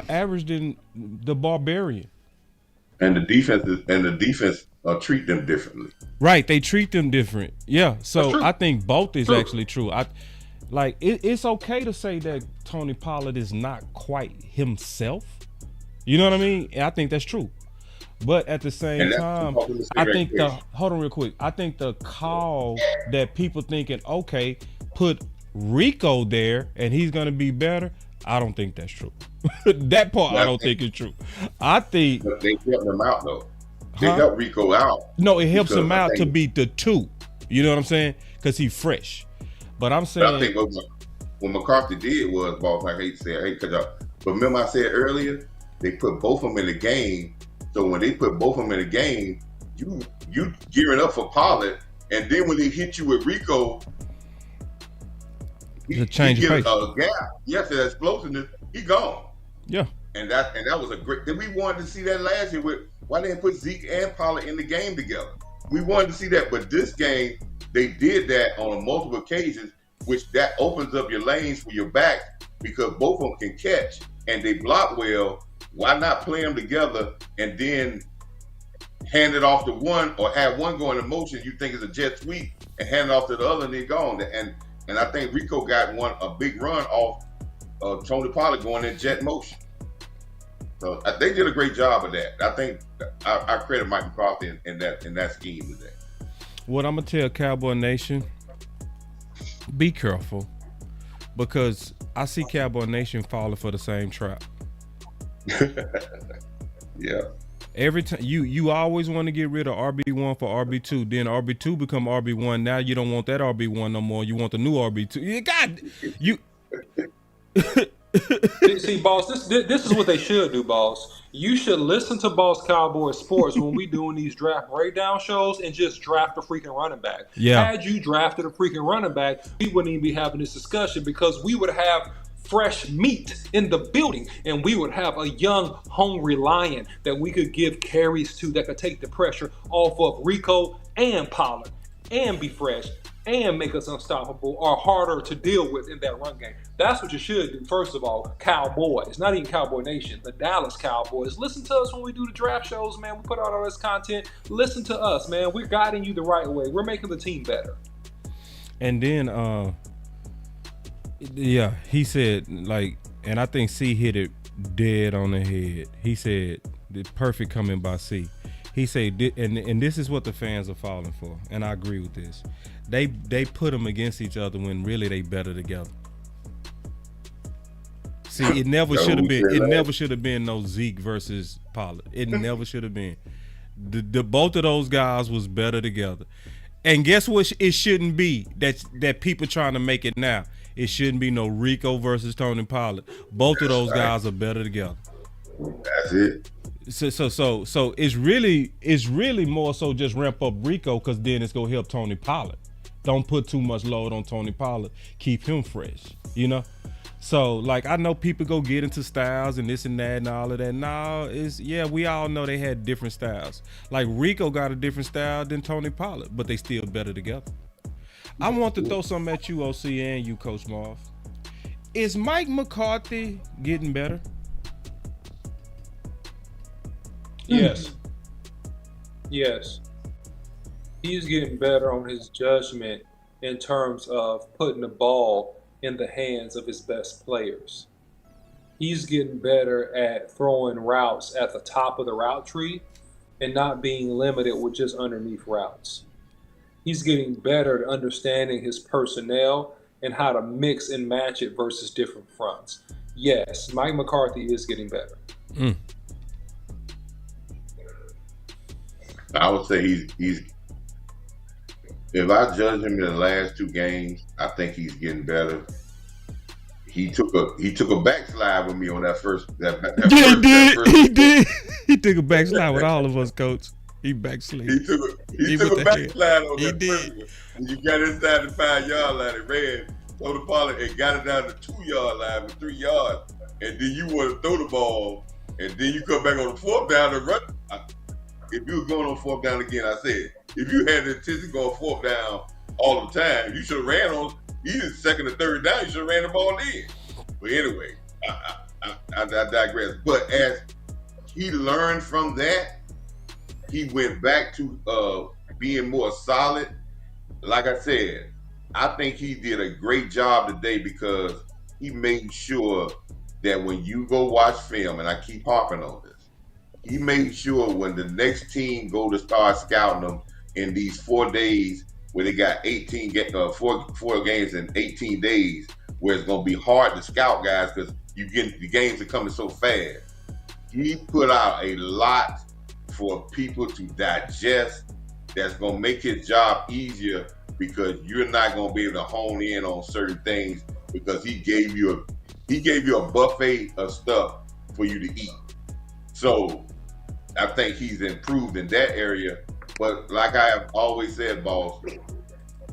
average than the Barbarian. And the defense treat them differently. Right, they treat them different. Yeah, so I think both is actually true. It's okay to say that Tony Pollard is not quite himself. You know what I mean? I think that's true. But at the same time, I think hold on real quick. I think the call that people thinking, okay, put Rico there and he's gonna be better. I don't think that's true. That part I don't think is true. I think but they helped him out though. They helped Rico out. No, it helps him out to be the 2. You know what I'm saying? Because he's fresh. But I'm saying, I think what McCarthy did was, boss. I hate to say, but remember I said earlier, they put both of them in the game. So when they put both of them in the game, you gearing up for Pollard, and then when they hit you with Rico, he change get a gap. Yes, that explosiveness, he gone. Yeah. And that was a great. Then we wanted to see that last year with why they didn't put Zeke and Pollard in the game together. We wanted to see that, but this game they did that on multiple occasions, which that opens up your lanes for your back because both of them can catch and they block well. Why not play them together and then hand it off to one or have one go into motion you think is a jet sweep and hand it off to the other and they're gone. And I think Rico got a big run off Tony Pollard going in jet motion. So they did a great job of that. I think I credit Mike McCarthy in that scheme today. What I'm gonna tell Cowboy Nation, be careful, because I see Cowboy Nation falling for the same trap. Yeah. Every time you always want to get rid of RB1 for RB2, then RB2 become RB1. Now you don't want that RB1 no more. You want the new RB2. You See, boss, this is what they should do, boss. You should listen to Boss Cowboy Sports when we doing these draft breakdown shows and just draft a freaking running back. Yeah. Had you drafted a freaking running back, we wouldn't even be having this discussion because we would have fresh meat in the building and we would have a young, hungry lion that we could give carries to that could take the pressure off of Rico and Pollard and be fresh and make us unstoppable or harder to deal with in that run game. That's what you should do. First of all, Cowboys, not even Cowboy Nation, the Dallas Cowboys. Listen to us when we do the draft shows, man. We put out all this content. Listen to us, man. We're guiding you the right way. We're making the team better. And then, yeah, he said, and I think C hit it dead on the head. He said, the perfect coming by C. He said, and this is what the fans are falling for, and I agree with this. They put them against each other when really they better together. See, it never should have been. It never should have been no Zeke versus Pollard. It never should have been. The both of those guys was better together. And guess what? It shouldn't be that people trying to make it now. It shouldn't be no Rico versus Tony Pollard. Both of those guys are better together. That's it. So it's really more so just ramp up Rico because then it's gonna help Tony Pollard. Don't put too much load on Tony Pollard. Keep him fresh, you know. So I know people go get into styles and this and that and all of that. No, we all know they had different styles. Like Rico got a different style than Tony Pollard, but they still better together. I want to throw something at you, OC, and you, Coach Marv. Is Mike McCarthy getting better? Yes. Yes. He's getting better on his judgment in terms of putting the ball in the hands of his best players. He's getting better at throwing routes at the top of the route tree and not being limited with just underneath routes. he's getting better at understanding his personnel and how to mix and match it versus different fronts. Yes, Mike McCarthy is getting better. I would say he's. If I judge him in the last 2 games, I think he's getting better. He took a backslide with me on that first. He did. He took a backslide with all of us, Coach. He backslid. He took a backslide on that first one. When you got inside the 5-yard line and ran, throw the Pollard and got it down to 2-yard line with 3 yards, and then you want to throw the ball, and then you come back on the 4th down and run. If you were going on 4th down again, I said, if you had the intention going 4th down all the time, you should have ran on either 2nd or 3rd down. You should have ran the ball in. But anyway, I digress. But as he learned from that, he went back to being more solid. Like I said, I think he did a great job today because he made sure that when you go watch film, and I keep harping on this, he made sure when the next team go to start scouting them in these 4 days where they got 4 games in 18 days, where it's going to be hard to scout guys because the games are coming so fast. He put out a lot for people to digest that's going to make his job easier because you're not going to be able to hone in on certain things because he gave you a buffet of stuff for you to eat. So I think he's improved in that area. But like I have always said, boss,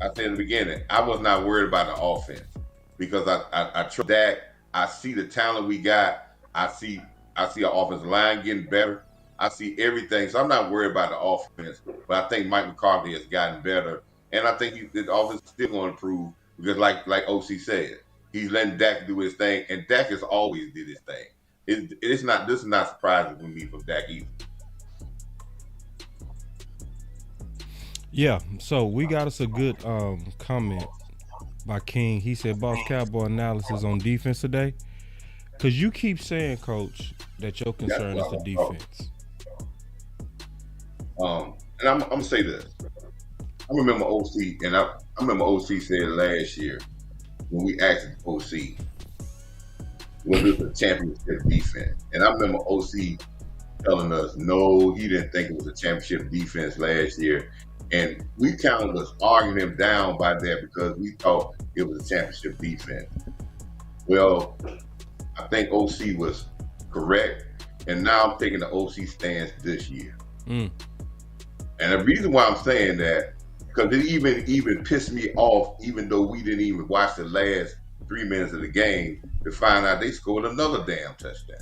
I said in the beginning, I was not worried about the offense because I trust Dak. I see the talent we got. I see our offensive line getting better. I see everything. So I'm not worried about the offense. But I think Mike McCarthy has gotten better. And I think the offense is still going to improve because like OC said, he's letting Dak do his thing. And Dak has always did his thing. This is not surprising for me from Dak either. Yeah, so we got us a good comment by King. He said, Boss Cowboy analysis on defense today. Because you keep saying, Coach, that your concern is the defense. And I'm going to say this. I remember OC, and I remember OC said last year when we asked OC, was this a championship defense? And I remember OC telling us, no, he didn't think it was a championship defense last year. And we kind of was arguing him down by that because we thought it was a championship defense. Well, I think OC was correct. And now I'm taking the OC stance this year. And the reason why I'm saying that, because it even pissed me off, even though we didn't even watch the last 3 minutes of the game, to find out they scored another damn touchdown.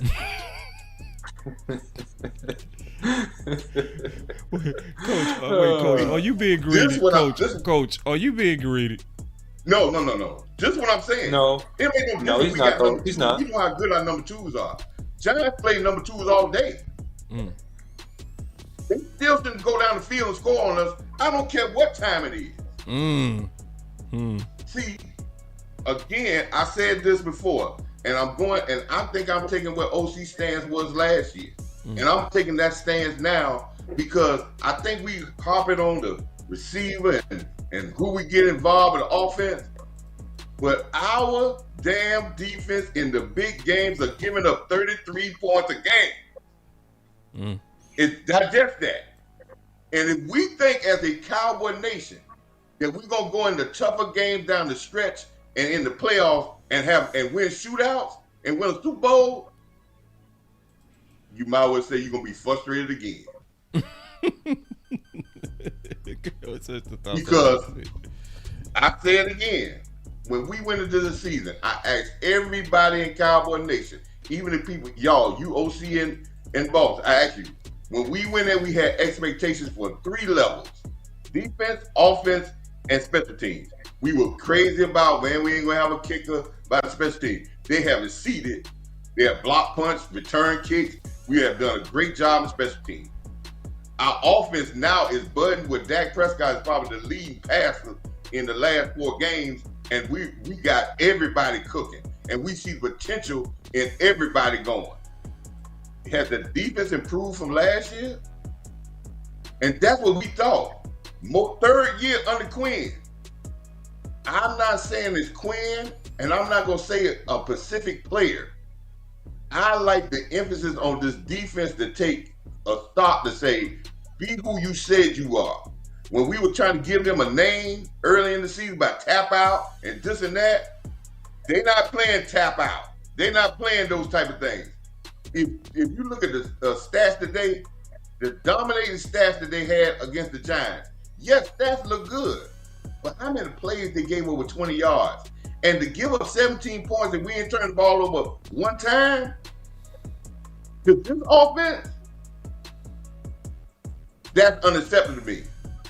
Coach, are you being greedy? Coach, are you being greedy? No. Just what I'm saying. No, he's not. He's not. You know how good our number 2s are. Giants play number 2s all day. They still shouldn't go down the field and score on us. I don't care what time it is. See, again, I said this before, and I think I'm taking what OC stance was last year. And I'm taking that stance now because I think we harping on the receiver and who we get involved in the offense. But our damn defense in the big games are giving up 33 points a game. Digest that. And if we think as a Cowboy nation that we're going to go into tougher games down the stretch and in the playoffs and win shootouts and win a Super Bowl, you might well say you're going to be frustrated again. Because I say it again. When we went into the season, I asked everybody in Cowboy Nation, even the people, y'all, you OC and Boss, I asked you, when we went in, we had expectations for 3 levels: defense, offense, and special teams. We were crazy about, man, we ain't going to have a kicker by the special team. They have exceeded. They have block punts, return kicks. We have done a great job in special teams. Our offense now is budding with Dak Prescott is probably the leading passer in the last 4 games, and we got everybody cooking, and we see potential in everybody going. Has the defense improved from last year? And that's what we thought. Third year under Quinn. I'm not saying it's Quinn, and I'm not going to say a specific player. I like the emphasis on this defense to take a stop to say, be who you said you are. When we were trying to give them a name early in the season about tap out and this and that, they're not playing tap out. They're not playing those type of things. If you look at the stats today, the dominating stats that they had against the Giants, yes, stats look good. But how many plays they gave over 20 yards? And to give up 17 points and we ain't turned the ball over one time? Because this offense, that's unacceptable to me.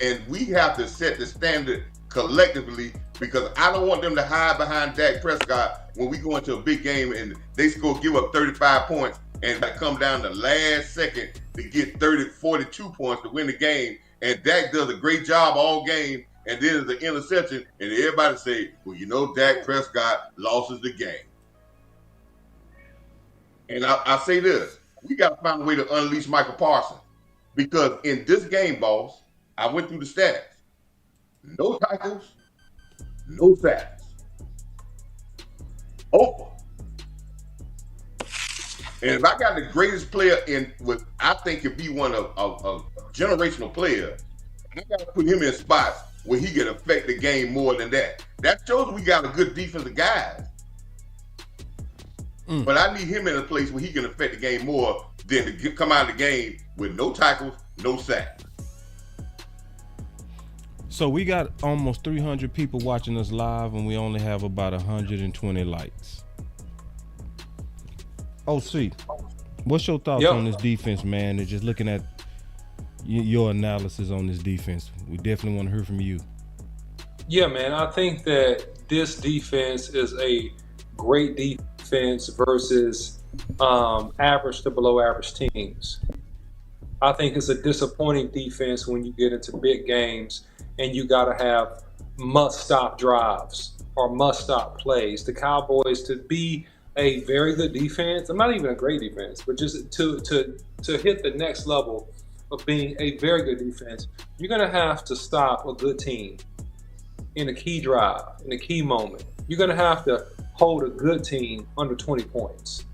And we have to set the standard collectively because I don't want them to hide behind Dak Prescott when we go into a big game and they give up 35 points and come down the last second to get 42 points to win the game. And Dak does a great job all game, and then there's an interception, and everybody say, well, you know, Dak Prescott loses the game. And I say this, we got to find a way to unleash Michael Parsons because in this game, boss, I went through the stats. No tackles, no sacks. Over. And if I got the greatest player in what I think could be one of a generational player, I got to put him in spots where he can affect the game more than that. That shows we got a good defensive guy. But I need him in a place where he can affect the game more than to come out of the game with no tackles, no sacks. So we got almost 300 people watching us live, and we only have about 120 likes. OC, what's your thoughts on this defense, man? And just looking at your analysis on this defense, we definitely want to hear from you. Yeah, man, I think that this defense is a great defense versus average to below average teams. I think it's a disappointing defense when you get into big games and you got to have must-stop drives or must-stop plays. The Cowboys, to be a very good defense, I'm not even a great defense, but just to hit the next level of being a very good defense, you're going to have to stop a good team in a key drive, in a key moment. You're going to have to hold a good team under 20 points.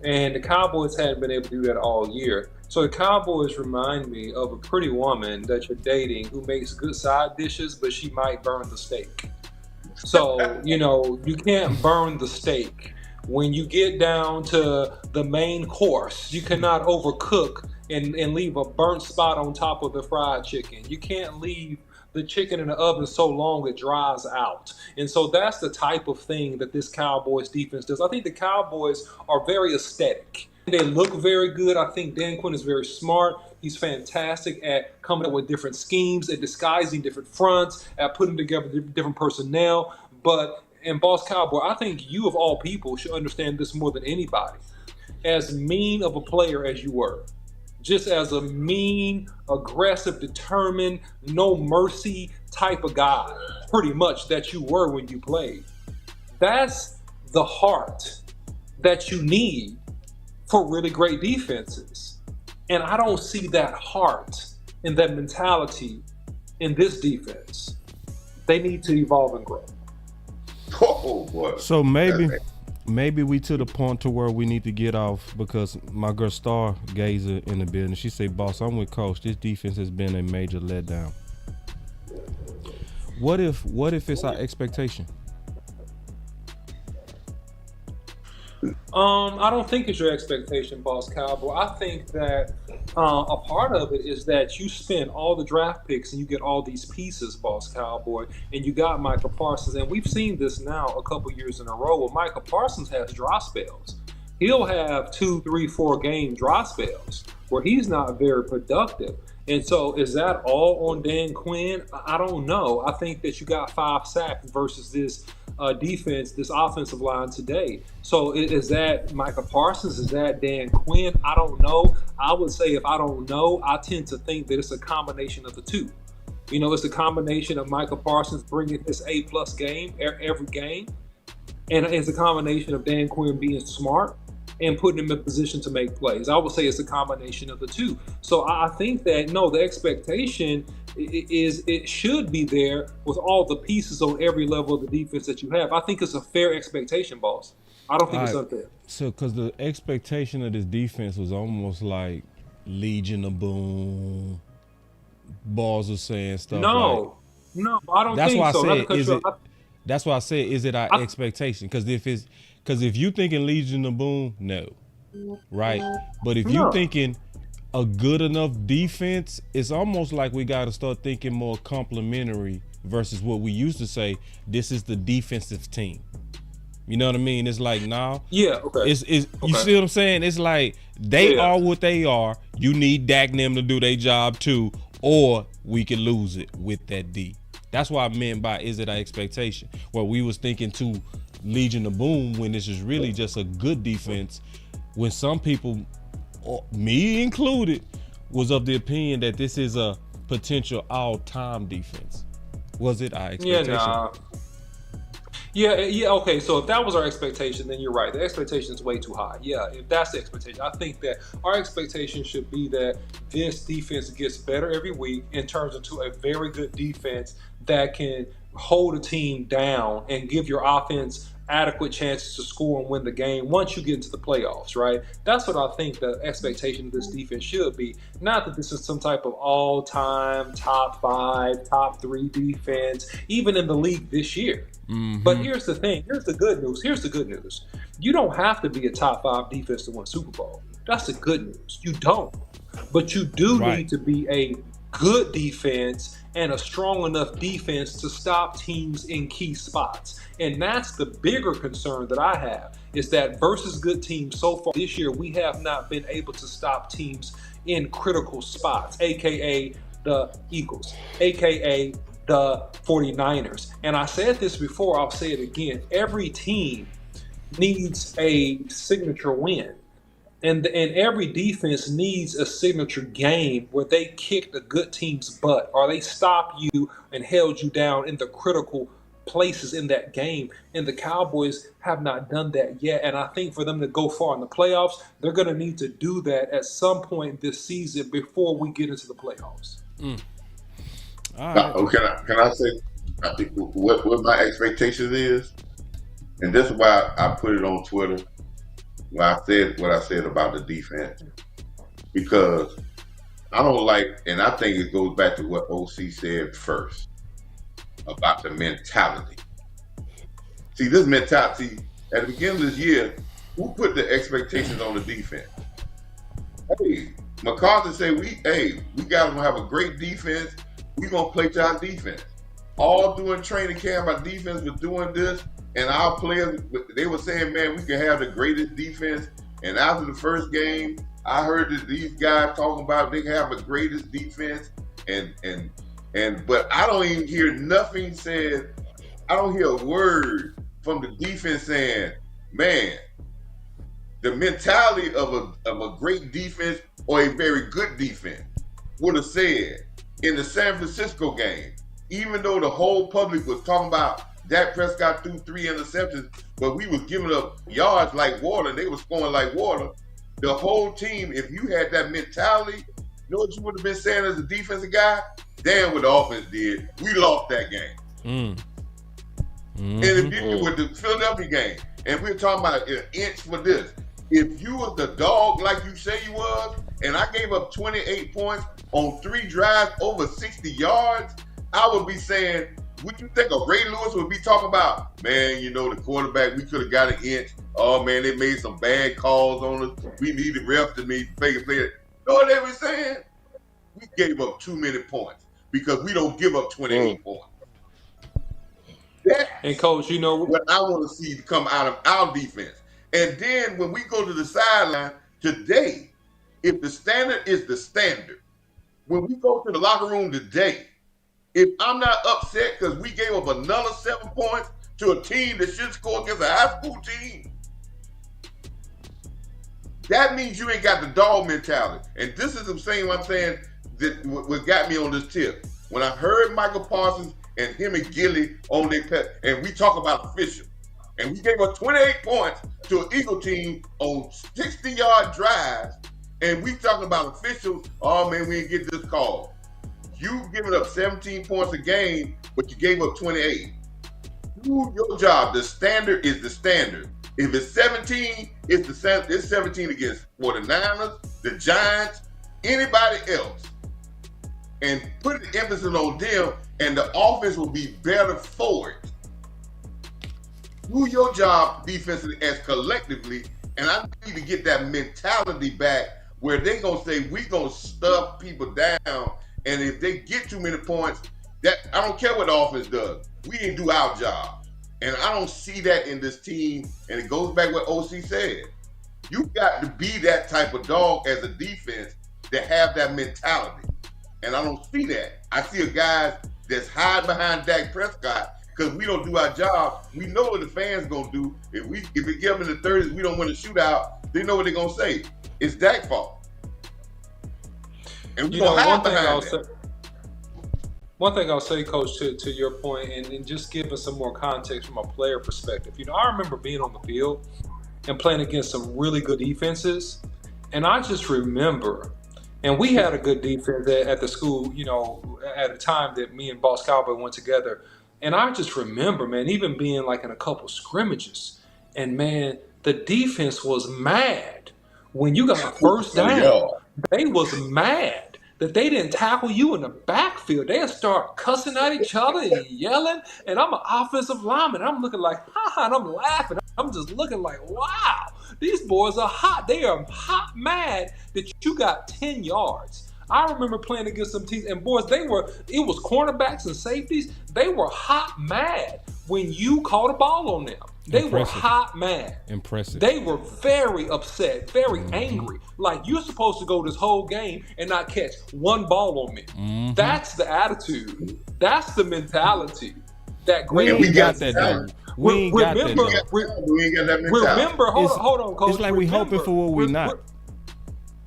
And the Cowboys hadn't been able to do that all year. So the Cowboys remind me of a pretty woman that you're dating who makes good side dishes, but she might burn the steak. So, you know, you can't burn the steak. When you get down to the main course, you cannot overcook and leave a burnt spot on top of the fried chicken. You can't leave the chicken in the oven so long it dries out. And so that's the type of thing that this Cowboys defense does. I think the Cowboys are very aesthetic. They look very good. I think Dan Quinn is very smart. He's fantastic at coming up with different schemes, at disguising different fronts, at putting together different personnel. But in Boss Cowboy, I think you of all people should understand this more than anybody. As mean of a player as you were, just as a mean, aggressive, determined, no mercy type of guy, pretty much that you were when you played. That's the heart that you need for really great defenses. And I don't see that heart and that mentality in this defense. They need to evolve and grow. Oh, boy. So maybe we to the point to where we need to get off because my girl Stargazer in the building, she say, boss, I'm with coach. This defense has been a major letdown. What if it's our expectation? I don't think it's your expectation, Boss Cowboy. I think that a part of it is that you spend all the draft picks and you get all these pieces, Boss Cowboy, and you got Michael Parsons. And we've seen this now a couple years in a row where Michael Parsons has dry spells. He'll have 2, 3, 4 game dry spells where he's not very productive. And so is that all on Dan Quinn? I don't know. I think that you got 5 sacks versus this defense, this offensive line today. So is that Michael Parsons? Is that Dan Quinn? I don't know. I would say if I don't know, I tend to think that it's a combination of the two. You know, it's a combination of Michael Parsons bringing this A+ game every game. And it's a combination of Dan Quinn being smart and putting them in a position to make plays. I would say it's a combination of the two. So I think that, no, the expectation is it should be there with all the pieces on every level of the defense that you have. I think it's a fair expectation, boss. I don't think it's unfair. So, because the expectation of this defense was almost like Legion of Boom. Balls are saying stuff. No, I don't that's think why so. I said, that's why I said, is it our expectation? Because if you thinking Legion of Boom, no, right? But if you thinking a good enough defense, it's almost like we got to start thinking more complimentary versus what we used to say. This is the defensive team. You know what I mean? It's like now. Yeah. Okay. You see what I'm saying? It's like they are what they are. You need Dak and them to do their job too, or we could lose it with that D. That's what I meant by is it our expectation? Well, we was thinking to Legion of Boom when this is really just a good defense. When some people, me included, was of the opinion that this is a potential all-time defense. Was it our expectation? Yeah, okay, so if that was our expectation, then you're right. The expectation is way too high. Yeah, if that's the expectation, I think that our expectation should be that this defense gets better every week and turns into a very good defense that can hold a team down and give your offense adequate chances to score and win the game once you get into the playoffs, right? That's what I think the expectation of this defense should be. Not that this is some type of all-time top 5, top 3 defense, even in the league this year. Mm-hmm. But here's the thing. Here's the good news. You don't have to be a top 5 defense to win a Super Bowl. That's the good news. You don't. But you do need to be a good defense and a strong enough defense to stop teams in key spots. And that's the bigger concern that I have, is that versus good teams so far this year, we have not been able to stop teams in critical spots, a.k.a. the Eagles, a.k.a. the 49ers. And I said this before, I'll say it again. Every team needs a signature win. And every defense needs a signature game where they kicked a good team's butt or they stopped you and held you down in the critical places in that game. And the Cowboys have not done that yet. And I think for them to go far in the playoffs, they're going to need to do that at some point this season before we get into the playoffs. All right. Can I say I think what my expectation is? And this is why I put it on Twitter. When I said what I said about the defense, because I don't like, and I think it goes back to what OC said first about the mentality. See, this mentality at the beginning of this year, who put the expectations on the defense? Hey, McCarthy said we got to have a great defense. We're gonna play to our defense. All during training camp, our defense was doing this. And our players, they were saying, man, we can have the greatest defense. And after the first game, I heard that these guys talking about they have the greatest defense. But I don't even hear nothing said. I don't hear a word from the defense saying, man, the mentality of a great defense or a very good defense would have said in the San Francisco game, even though the whole public was talking about Dak Prescott threw 3 interceptions, but we was giving up yards like water. They were scoring like water. The whole team, if you had that mentality, you know what you would have been saying as a defensive guy? Damn what the offense did. We lost that game. And if you with the Philadelphia game, and we're talking about an inch for this, if you was the dog like you say you was, and I gave up 28 points on 3 drives over 60 yards, I would be saying, would you think a Ray Lewis would be talking about, man, you know, the quarterback, we could have got an inch. Oh, man, they made some bad calls on us. We needed refs to make a play. You know what they were saying? We gave up too many points because we don't give up 28 points. And, Coach, you know what I want to see come out of our defense. And then when we go to the sideline today, if the standard is the standard, when we go to the locker room today, if I'm not upset because we gave up another 7 points to a team that should score against a high school team, that means you ain't got the dog mentality. And this is the same what I'm saying that what got me on this tip. When I heard Michael Parsons and him and Gilly on their pet, and we talk about officials, And we gave up 28 points to an Eagle team on 60-yard drives. And we talking about officials, oh man, we didn't get this call. You giving up 17 points a game, but you gave up 28. Do your job. The standard is the standard. If it's 17, it's 17 against 49ers, the Giants, anybody else. And put the emphasis on them, and the offense will be better for it. Do your job defensively as collectively, and I need to get that mentality back where they're going to say, we're going to stuff people down, and if they get too many points, that I don't care what the offense does. We didn't do our job. And I don't see that in this team, and it goes back what OC said. You got to be that type of dog as a defense that have that mentality. And I don't see that. I see a guy that's hiding behind Dak Prescott because we don't do our job. We know what the fans going to do. If we get them in the 30s, we don't win a shootout, they know what they're going to say. It's Dak's fault. And we don't hide behind that. One thing I'll say, Coach, to your point, and just give us some more context from a player perspective. I remember being on the field and playing against some really good defenses, and I just remember, and we had a good defense at the school, at a time that me and Boss Cowboy went together, and I just remember, man, even being like in a couple scrimmages, and man, the defense was mad when you got a first down. They was mad that they didn't tackle you in the backfield. They'd start cussing at each other and yelling, and I'm an offensive lineman. I'm looking like, ha, and I'm laughing. I'm just looking like, wow, these boys are hot. They are hot mad that you got 10 yards. I remember playing against some teams, and boys, it was cornerbacks and safeties. They were hot mad when you caught a ball on them. They were hot mad. Impressive. They were very upset, very angry. Like, you're supposed to go this whole game and not catch one ball on me. That's the attitude. That's the mentality. That great. We got that though. We ain't got that though. Remember, hold on, Coach. It's like we hoping for what we not.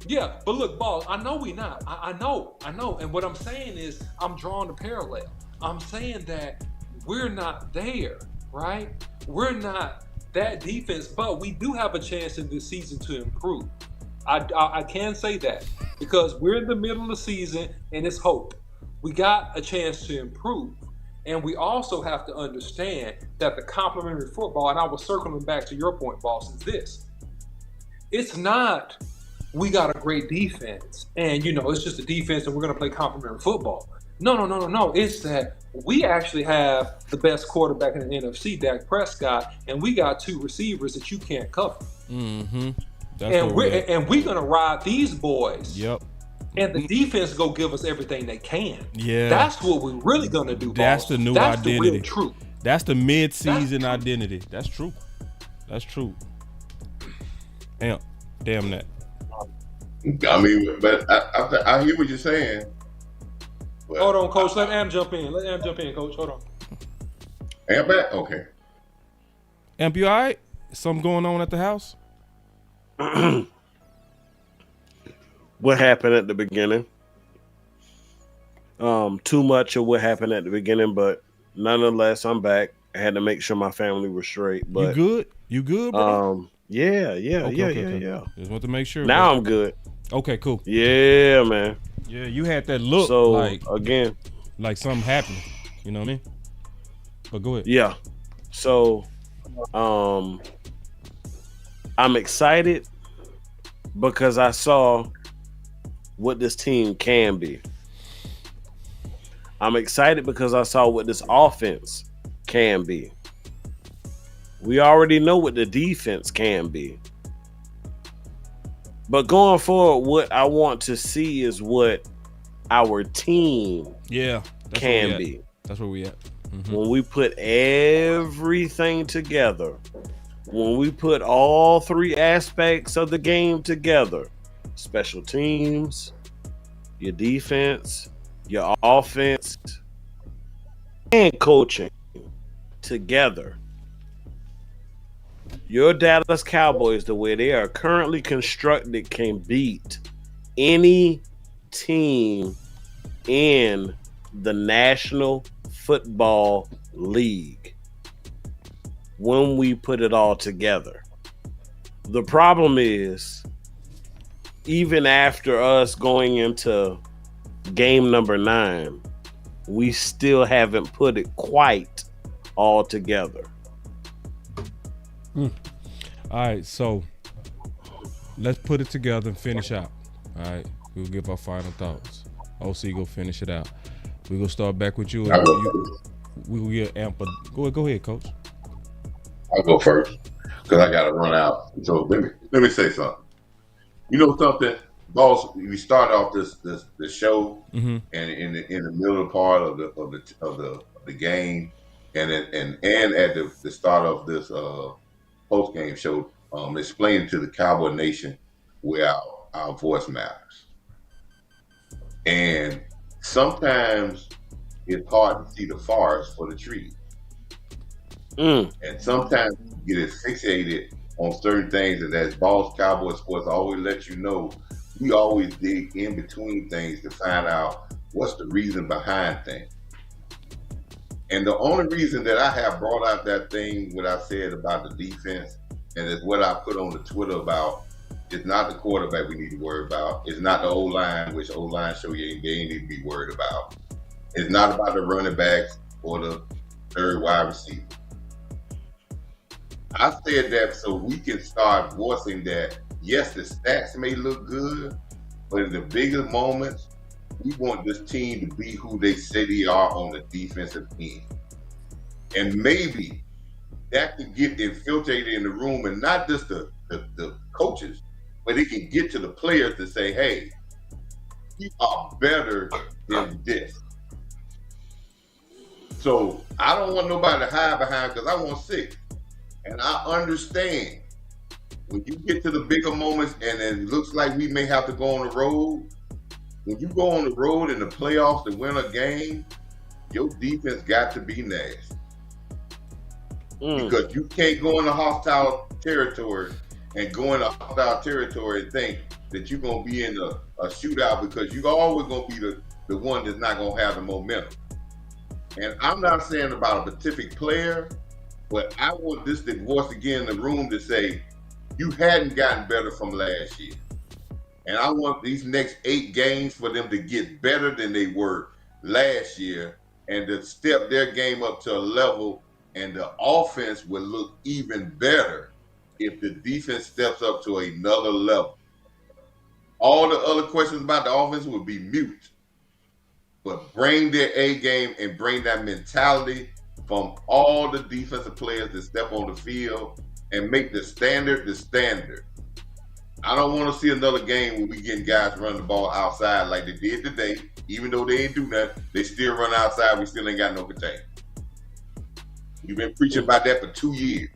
Yeah, but look, boss, I know we not. I know. And what I'm saying is, I'm drawing a parallel. I'm saying that we're not there, right? We're not that defense, but we do have a chance in this season to improve. I can say that because we're in the middle of the season and it's hope. We got a chance to improve. And we also have to understand that the complementary football, and I was circling back to your point, boss, is this. It's not we got a great defense and, it's just a defense and we're going to play complementary football. No. It's that we actually have the best quarterback in the NFC, Dak Prescott, and we got two receivers that you can't cover. And we're going to ride these boys. Yep. And the defense go give us everything they can. Yeah. That's what we're really going to do, boss. That's the new identity. That's the real truth. That's the mid-season identity. That's true. Damn that. I mean, but I hear what you're saying. Hold on, Coach. Let Am jump in. Coach. Hold on. Am back? Okay. Amp, you all right? Something going on at the house? What happened at the beginning? Too much of what happened at the beginning, but nonetheless, I'm back. I had to make sure my family was straight. But You good, bro? Yeah. Okay. Just want to make sure. Now bro. I'm good. Okay, cool. Yeah, man. Yeah, you had that look like something happened. You know what I mean? But go ahead. Yeah. So, I'm excited because I saw what this team can be. I'm excited because I saw what this offense can be. We already know what the defense can be. But going forward, what I want to see is what our team can be. That's where we at. Mm-hmm. When we put everything together, when we put all three aspects of the game together, special teams, your defense, your offense, and coaching together, your Dallas Cowboys, the way they are currently constructed, can beat any team in the National Football League. when we put it all together. The problem is, even after us going into game number 9, we still haven't put it quite all together. All right, so let's put it together and finish out. All right, we'll give our final thoughts. OC, go finish it out. We're going to start back with you. We will get ample. Go ahead, Coach. I'll go first because I got to run out. So let me say something. You know something, boss? We start off this show, and in the middle part of the game, and at the start of this post-game show, explaining to the Cowboy Nation where our voice matters. And sometimes it's hard to see the forest for the trees. And sometimes you get fixated on certain things, and as Boss Cowboy Sports always let you know, we always dig in between things to find out what's the reason behind things. And the only reason that I have brought out that thing, what I said about the defense, and it's what I put on the Twitter about, it's not the quarterback we need to worry about. It's not the O-line, which O-line show you they ain't need to be worried about. It's not about the running backs or the third wide receiver. I said that so we can start voicing that, yes, the stats may look good, but in the bigger moments, we want this team to be who they say they are on the defensive end. And maybe that can get infiltrated in the room, and not just the coaches, but it can get to the players to say, hey, we are better than this. So I don't want nobody to hide behind, because I want 6. And I understand when you get to the bigger moments and it looks like we may have to go on the road, when you go on the road in the playoffs to win a game, your defense got to be nasty. Because you can't go into hostile territory and go into hostile territory and think that you're going to be in a shootout, because you're always going to be the one that's not going to have the momentum. And I'm not saying about a specific player, but I want this to voice again in the room to say, you hadn't gotten better from last year. And I want these next 8 games for them to get better than they were last year, and to step their game up to a level, and the offense will look even better if the defense steps up to another level. All the other questions about the offense will be mute. But bring their A game and bring that mentality from all the defensive players that step on the field, and make the standard the standard. I don't want to see another game where we getting guys running the ball outside like they did today. Even though they ain't do nothing, they still run outside. We still ain't got no containment. You've been preaching about that for 2 years.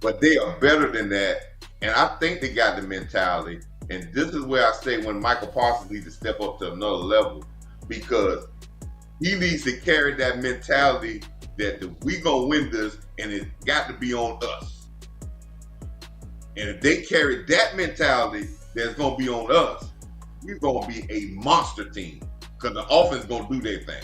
But they are better than that, and I think they got the mentality. And this is where I say when Michael Parsons needs to step up to another level, because he needs to carry that mentality that we gonna win this, and it's got to be on us. And if they carry that mentality that's gonna be on us, we're gonna be a monster team, because the offense gonna do their thing.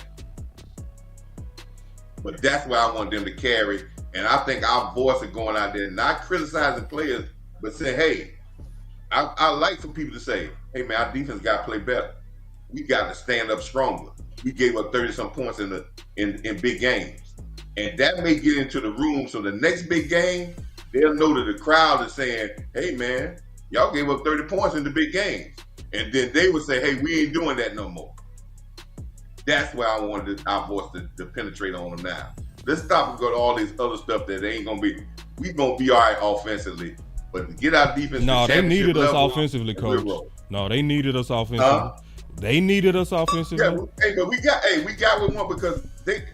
But that's where I want them to carry. And I think our voice is going out there, not criticizing players, but saying, hey, I like for people to say, hey man, our defense got to play better. We got to stand up stronger. We gave up 30-some points in big games. And that may get into the room, so the next big game, they'll know that the crowd is saying, hey man, y'all gave up 30 points in the big games. And then they would say, hey, we ain't doing that no more. That's where I wanted our voice to penetrate on them now. Let's stop and go to all this other stuff that they ain't going to be. We going to be all right offensively. But to get our defense No, to they needed us level, offensively, Coach. No, they needed us offensively. They needed us offensively. Yeah, hey, but we got with one, because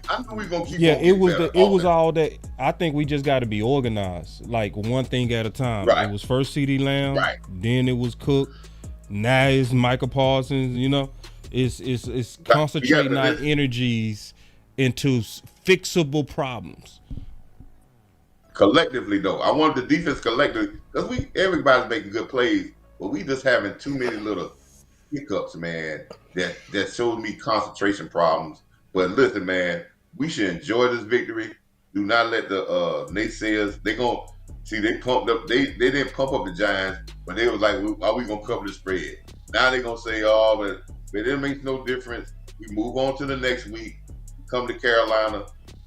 I knew we were going to keep Yeah, on it was better it was all that. I think we just got to be organized, like one thing at a time. Right. It was first CeeDee Lamb, Right. then it was Cook, now it's Michael Parsons. You know, it's concentrating our energies into fixable problems. Collectively, though, I want the defense collectively, because everybody's making good plays, but we just having too many little hiccups, man, that shows me concentration problems. But listen, man, we should enjoy this victory. Do not let the naysayers. They pumped up. They didn't pump up the Giants, but they was like, "Are we gonna cover the spread?" Now they're gonna say, "Oh, but it makes no difference. We move on to the next week. Come to Carolina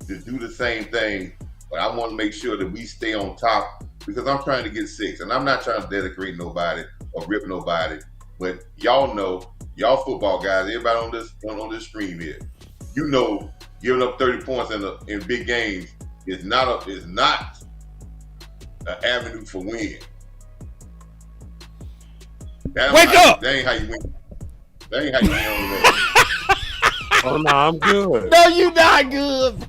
to do the same thing." But I want to make sure that we stay on top because I'm trying to get 6, and I'm not trying to denigrate nobody or rip nobody. But y'all know, y'all football guys, everybody on this stream here, you know, giving up 30 points in big games is not an avenue for win. Wake up! That ain't how you win. That ain't how you win on the road. Oh no, I'm good. No, you not good.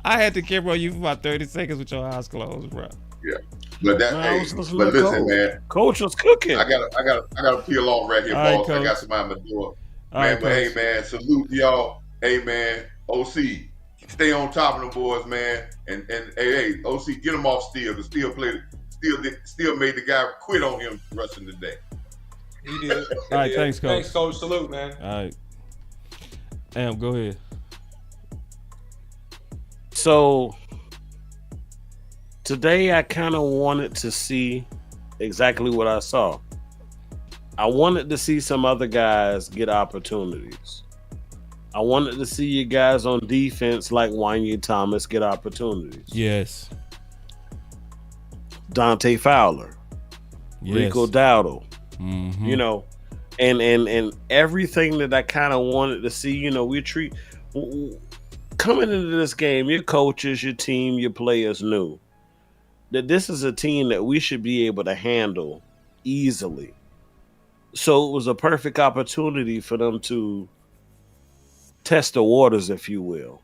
I had to camera on you for about 30 seconds with your eyes closed, bro. Yeah, but listen, man. Coach was cooking. I gotta peel off right here, boss. I got somebody at my door. Man, but hey, man, salute y'all. Hey, man, OC, stay on top of them boys, man. And hey, OC, get them off Steele, because Steele made the guy quit on him rushing today. He did. All right, thanks, Coach. Thanks, Coach. Salute, man. All right. Am, go ahead. So today I kind of wanted to see exactly what I saw. I wanted to see some other guys get opportunities. I wanted to see you guys on defense like Wanya Thomas get opportunities. Yes. Dante Fowler. Yes. Rico Dowdle. Mm-hmm. You know, and everything that I kind of wanted to see, you know, coming into this game, your coaches, your team, your players knew that this is a team that we should be able to handle easily. So it was a perfect opportunity for them to test the waters, if you will.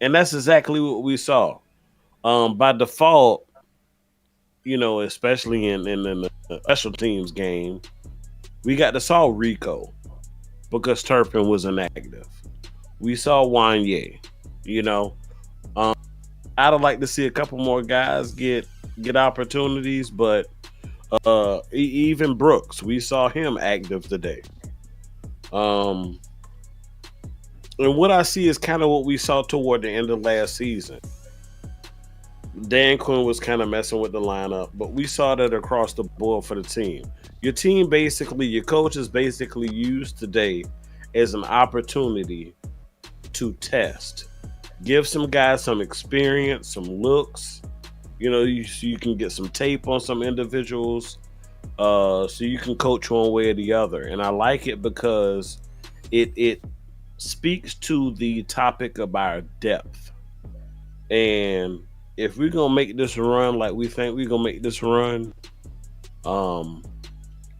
And that's exactly what we saw. By default, you know, especially in the special teams game, we got to saw Rico because Turpin was inactive. We saw Wanye, you know. I'd like to see a couple more guys get opportunities, but even Brooks, we saw him active today. And what I see is kind of what we saw toward the end of last season. Dan Quinn was kind of messing with the lineup, but we saw that across the board for the team. Your coaches basically used today as an opportunity to test. Give some guys some experience, some looks. You know, you can get some tape on some individuals, so you can coach one way or the other. And I like it because it speaks to the topic of our depth. And if we're gonna make this run like we think we're gonna make this run,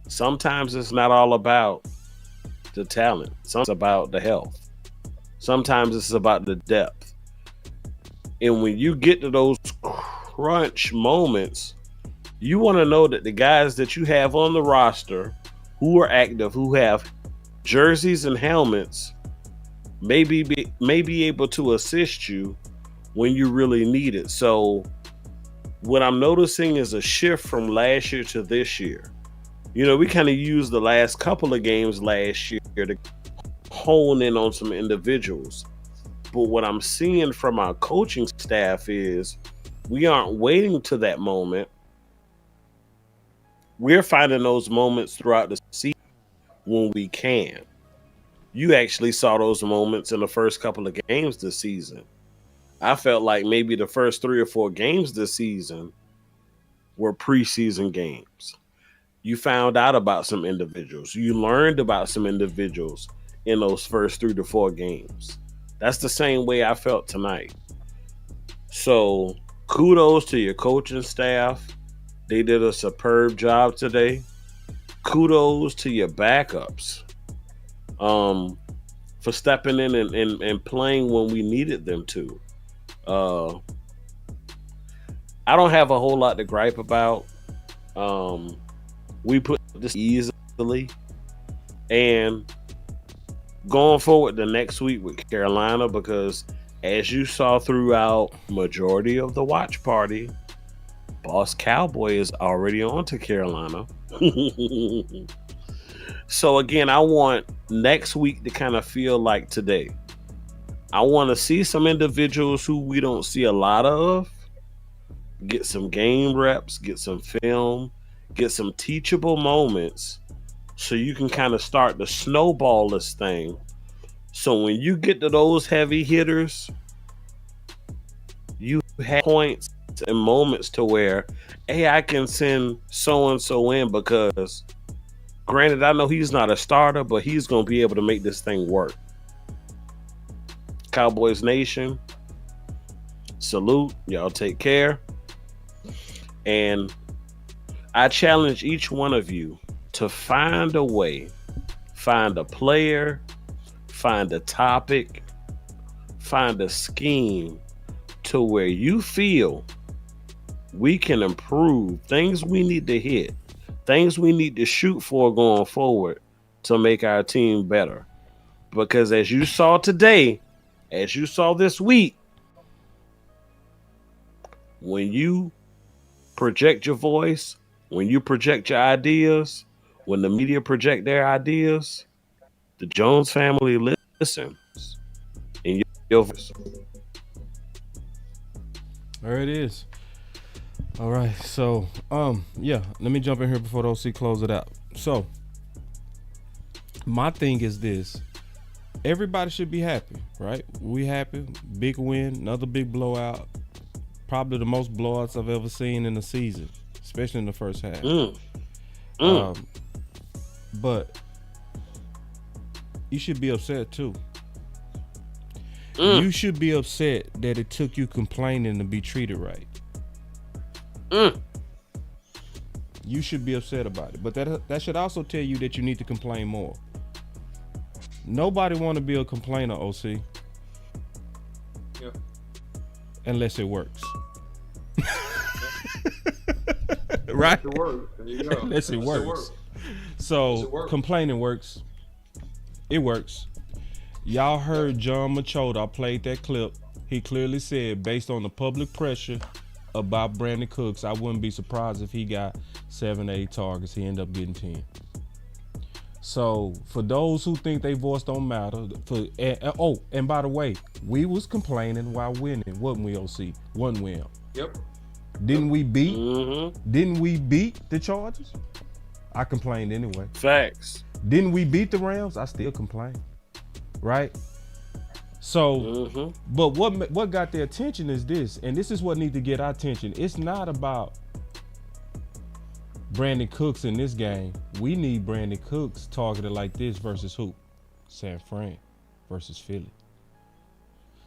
sometimes it's not all about the talent. Sometimes it's about the health. Sometimes it's about the depth. And when you get to those crunch moments, you want to know that the guys that you have on the roster who are active, who have jerseys and helmets, may be able to assist you when you really need it. So what I'm noticing is a shift from last year to this year. You know, we kind of used the last couple of games last year to hone in on some individuals. But what I'm seeing from our coaching staff is we aren't waiting to that moment. We're finding those moments throughout the season when we can. You actually saw those moments in the first couple of games this season. I felt like maybe the first 3 or 4 games this season were preseason games. You found out about some individuals. You learned about some individuals in those first 3 to 4 games. That's the same way I felt tonight. So kudos to your coaching staff. They did a superb job today. Kudos to your backups for stepping in and playing when we needed them to. I don't have a whole lot to gripe about. We put this easily, and going forward the next week with Carolina, because as you saw throughout majority of the watch party, Boss Cowboy is already on to Carolina. So again, I want next week to kind of feel like today. I want to see some individuals who we don't see a lot of get some game reps, get some film, get some teachable moments so you can kind of start to snowball this thing. So when you get to those heavy hitters, you have points and moments to where, hey, I can send so-and-so in because, granted, I know he's not a starter, but he's going to be able to make this thing work. Cowboys Nation, salute. Y'all take care. And I challenge each one of you to find a way, find a player, find a topic, find a scheme to where you feel we can improve things we need to hit, things we need to shoot for going forward to make our team better. Because as you saw today, as you saw this week, when you project your voice, when you project your ideas, when the media project their ideas, the Jones family listens in your voice. There it is. All right, so yeah, let me jump in here before the OC close it out. So my thing is this: everybody should be happy, right? We happy. Big win, another big blowout. Probably the most blowouts I've ever seen in a season, especially in the first half. But you should be upset too. You should be upset that it took you complaining to be treated right. You should be upset about it. But that should also tell you that you need to complain more. Nobody want to be a complainer, OC. Yeah. Unless it works. Right? It works. There you go. Unless it works. So complaining works. It works. Y'all heard John Machota. I played that clip. He clearly said, based on the public pressure about Brandon Cooks, I wouldn't be surprised if he got 7 to 8 targets. He ended up getting 10. So for those who think they voice don't matter, and by the way, we was complaining while winning, wasn't we, OC? One win. Yep. Didn't we beat the Chargers? I complained anyway. Facts. Didn't we beat the Rams? I still complain. Right? So, but what got their attention is this, and this is what needs to get our attention. It's not about Brandon Cooks in this game. We need Brandon Cooks targeted like this versus who? San Fran versus Philly.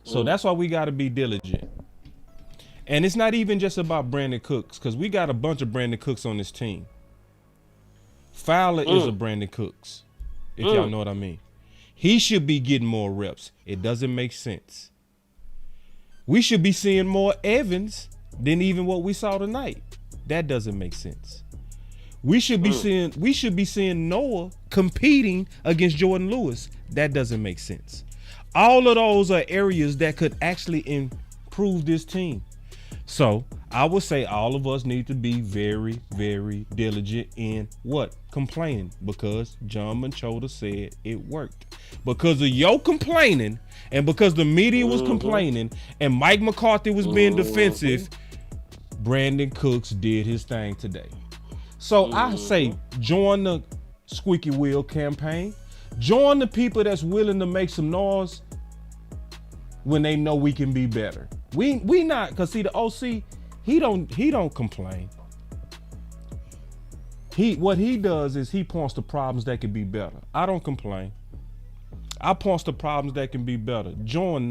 So that's why we got to be diligent. And it's not even just about Brandon Cooks, because we got a bunch of Brandon Cooks on this team. Fowler is a Brandon Cooks, if y'all know what I mean. He should be getting more reps. It doesn't make sense. We should be seeing more Evans than even what we saw tonight. That doesn't make sense. We should be seeing Noah competing against Jordan Lewis. That doesn't make sense. All of those are areas that could actually improve this team. So I would say all of us need to be very, very diligent in what? Complaining, because John Machota said it worked. Because of your complaining, and because the media was complaining, and Mike McCarthy was being defensive, Brandon Cooks did his thing today. So I say join the squeaky wheel campaign. Join the people that's willing to make some noise when they know we can be better. We not, because see, the OC, he don't complain. What he does is he points to problems that can be better. I don't complain. I points to problems that can be better. Join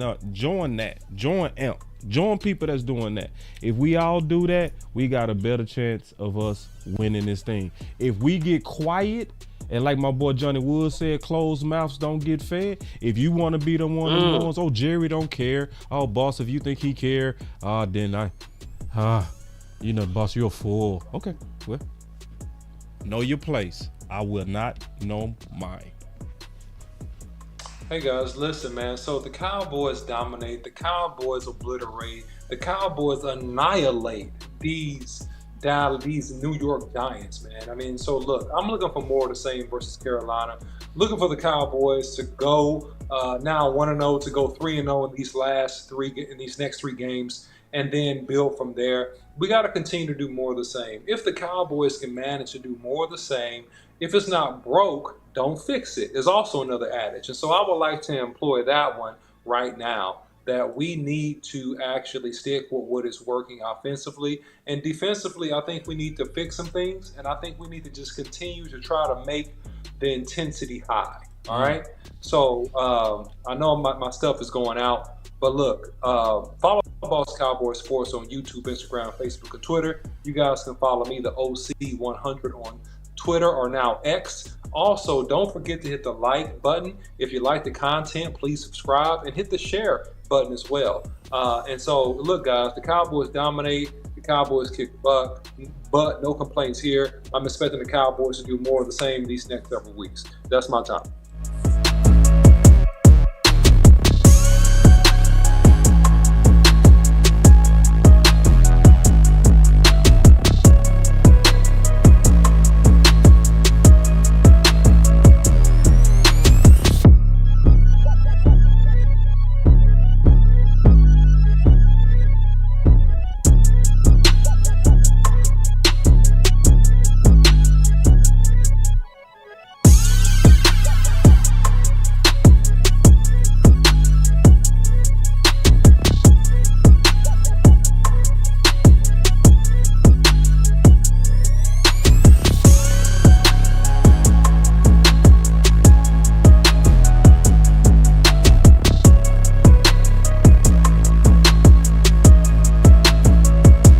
people that's doing that. If we all do that, we got a better chance of us winning this thing. If we get quiet, and like my boy Johnny Wood said, closed mouths don't get fed. If you want to be the one of the ones, oh, Jerry don't care. Oh, boss, if you think he care, then boss, you're a fool. Okay, well, know your place. I will not know mine. Hey guys, listen, man. So the Cowboys dominate. The Cowboys obliterate. The Cowboys annihilate these these New York Giants, man. I mean, so look, I'm looking for more of the same versus Carolina. Looking for the Cowboys to go now 1-0 to go 3-0 in these next 3 games, and then build from there. We got to continue to do more of the same. If the Cowboys can manage to do more of the same, if it's not broke, don't fix it. There's also another adage, and so I would like to employ that one right now. That we need to actually stick with what is working offensively. And defensively, I think we need to fix some things. And I think we need to just continue to try to make the intensity high. All right? So I know my stuff is going out. But look, follow Boss Cowboy Sports on YouTube, Instagram, Facebook, and Twitter. You guys can follow me, the OC100 on Twitter or now X. Also, don't forget to hit the like button. If you like the content, please subscribe and hit the share button as well. And so, look, guys, the Cowboys dominate. The Cowboys kick butt. No complaints here. I'm expecting the Cowboys to do more of the same these next several weeks. That's my time.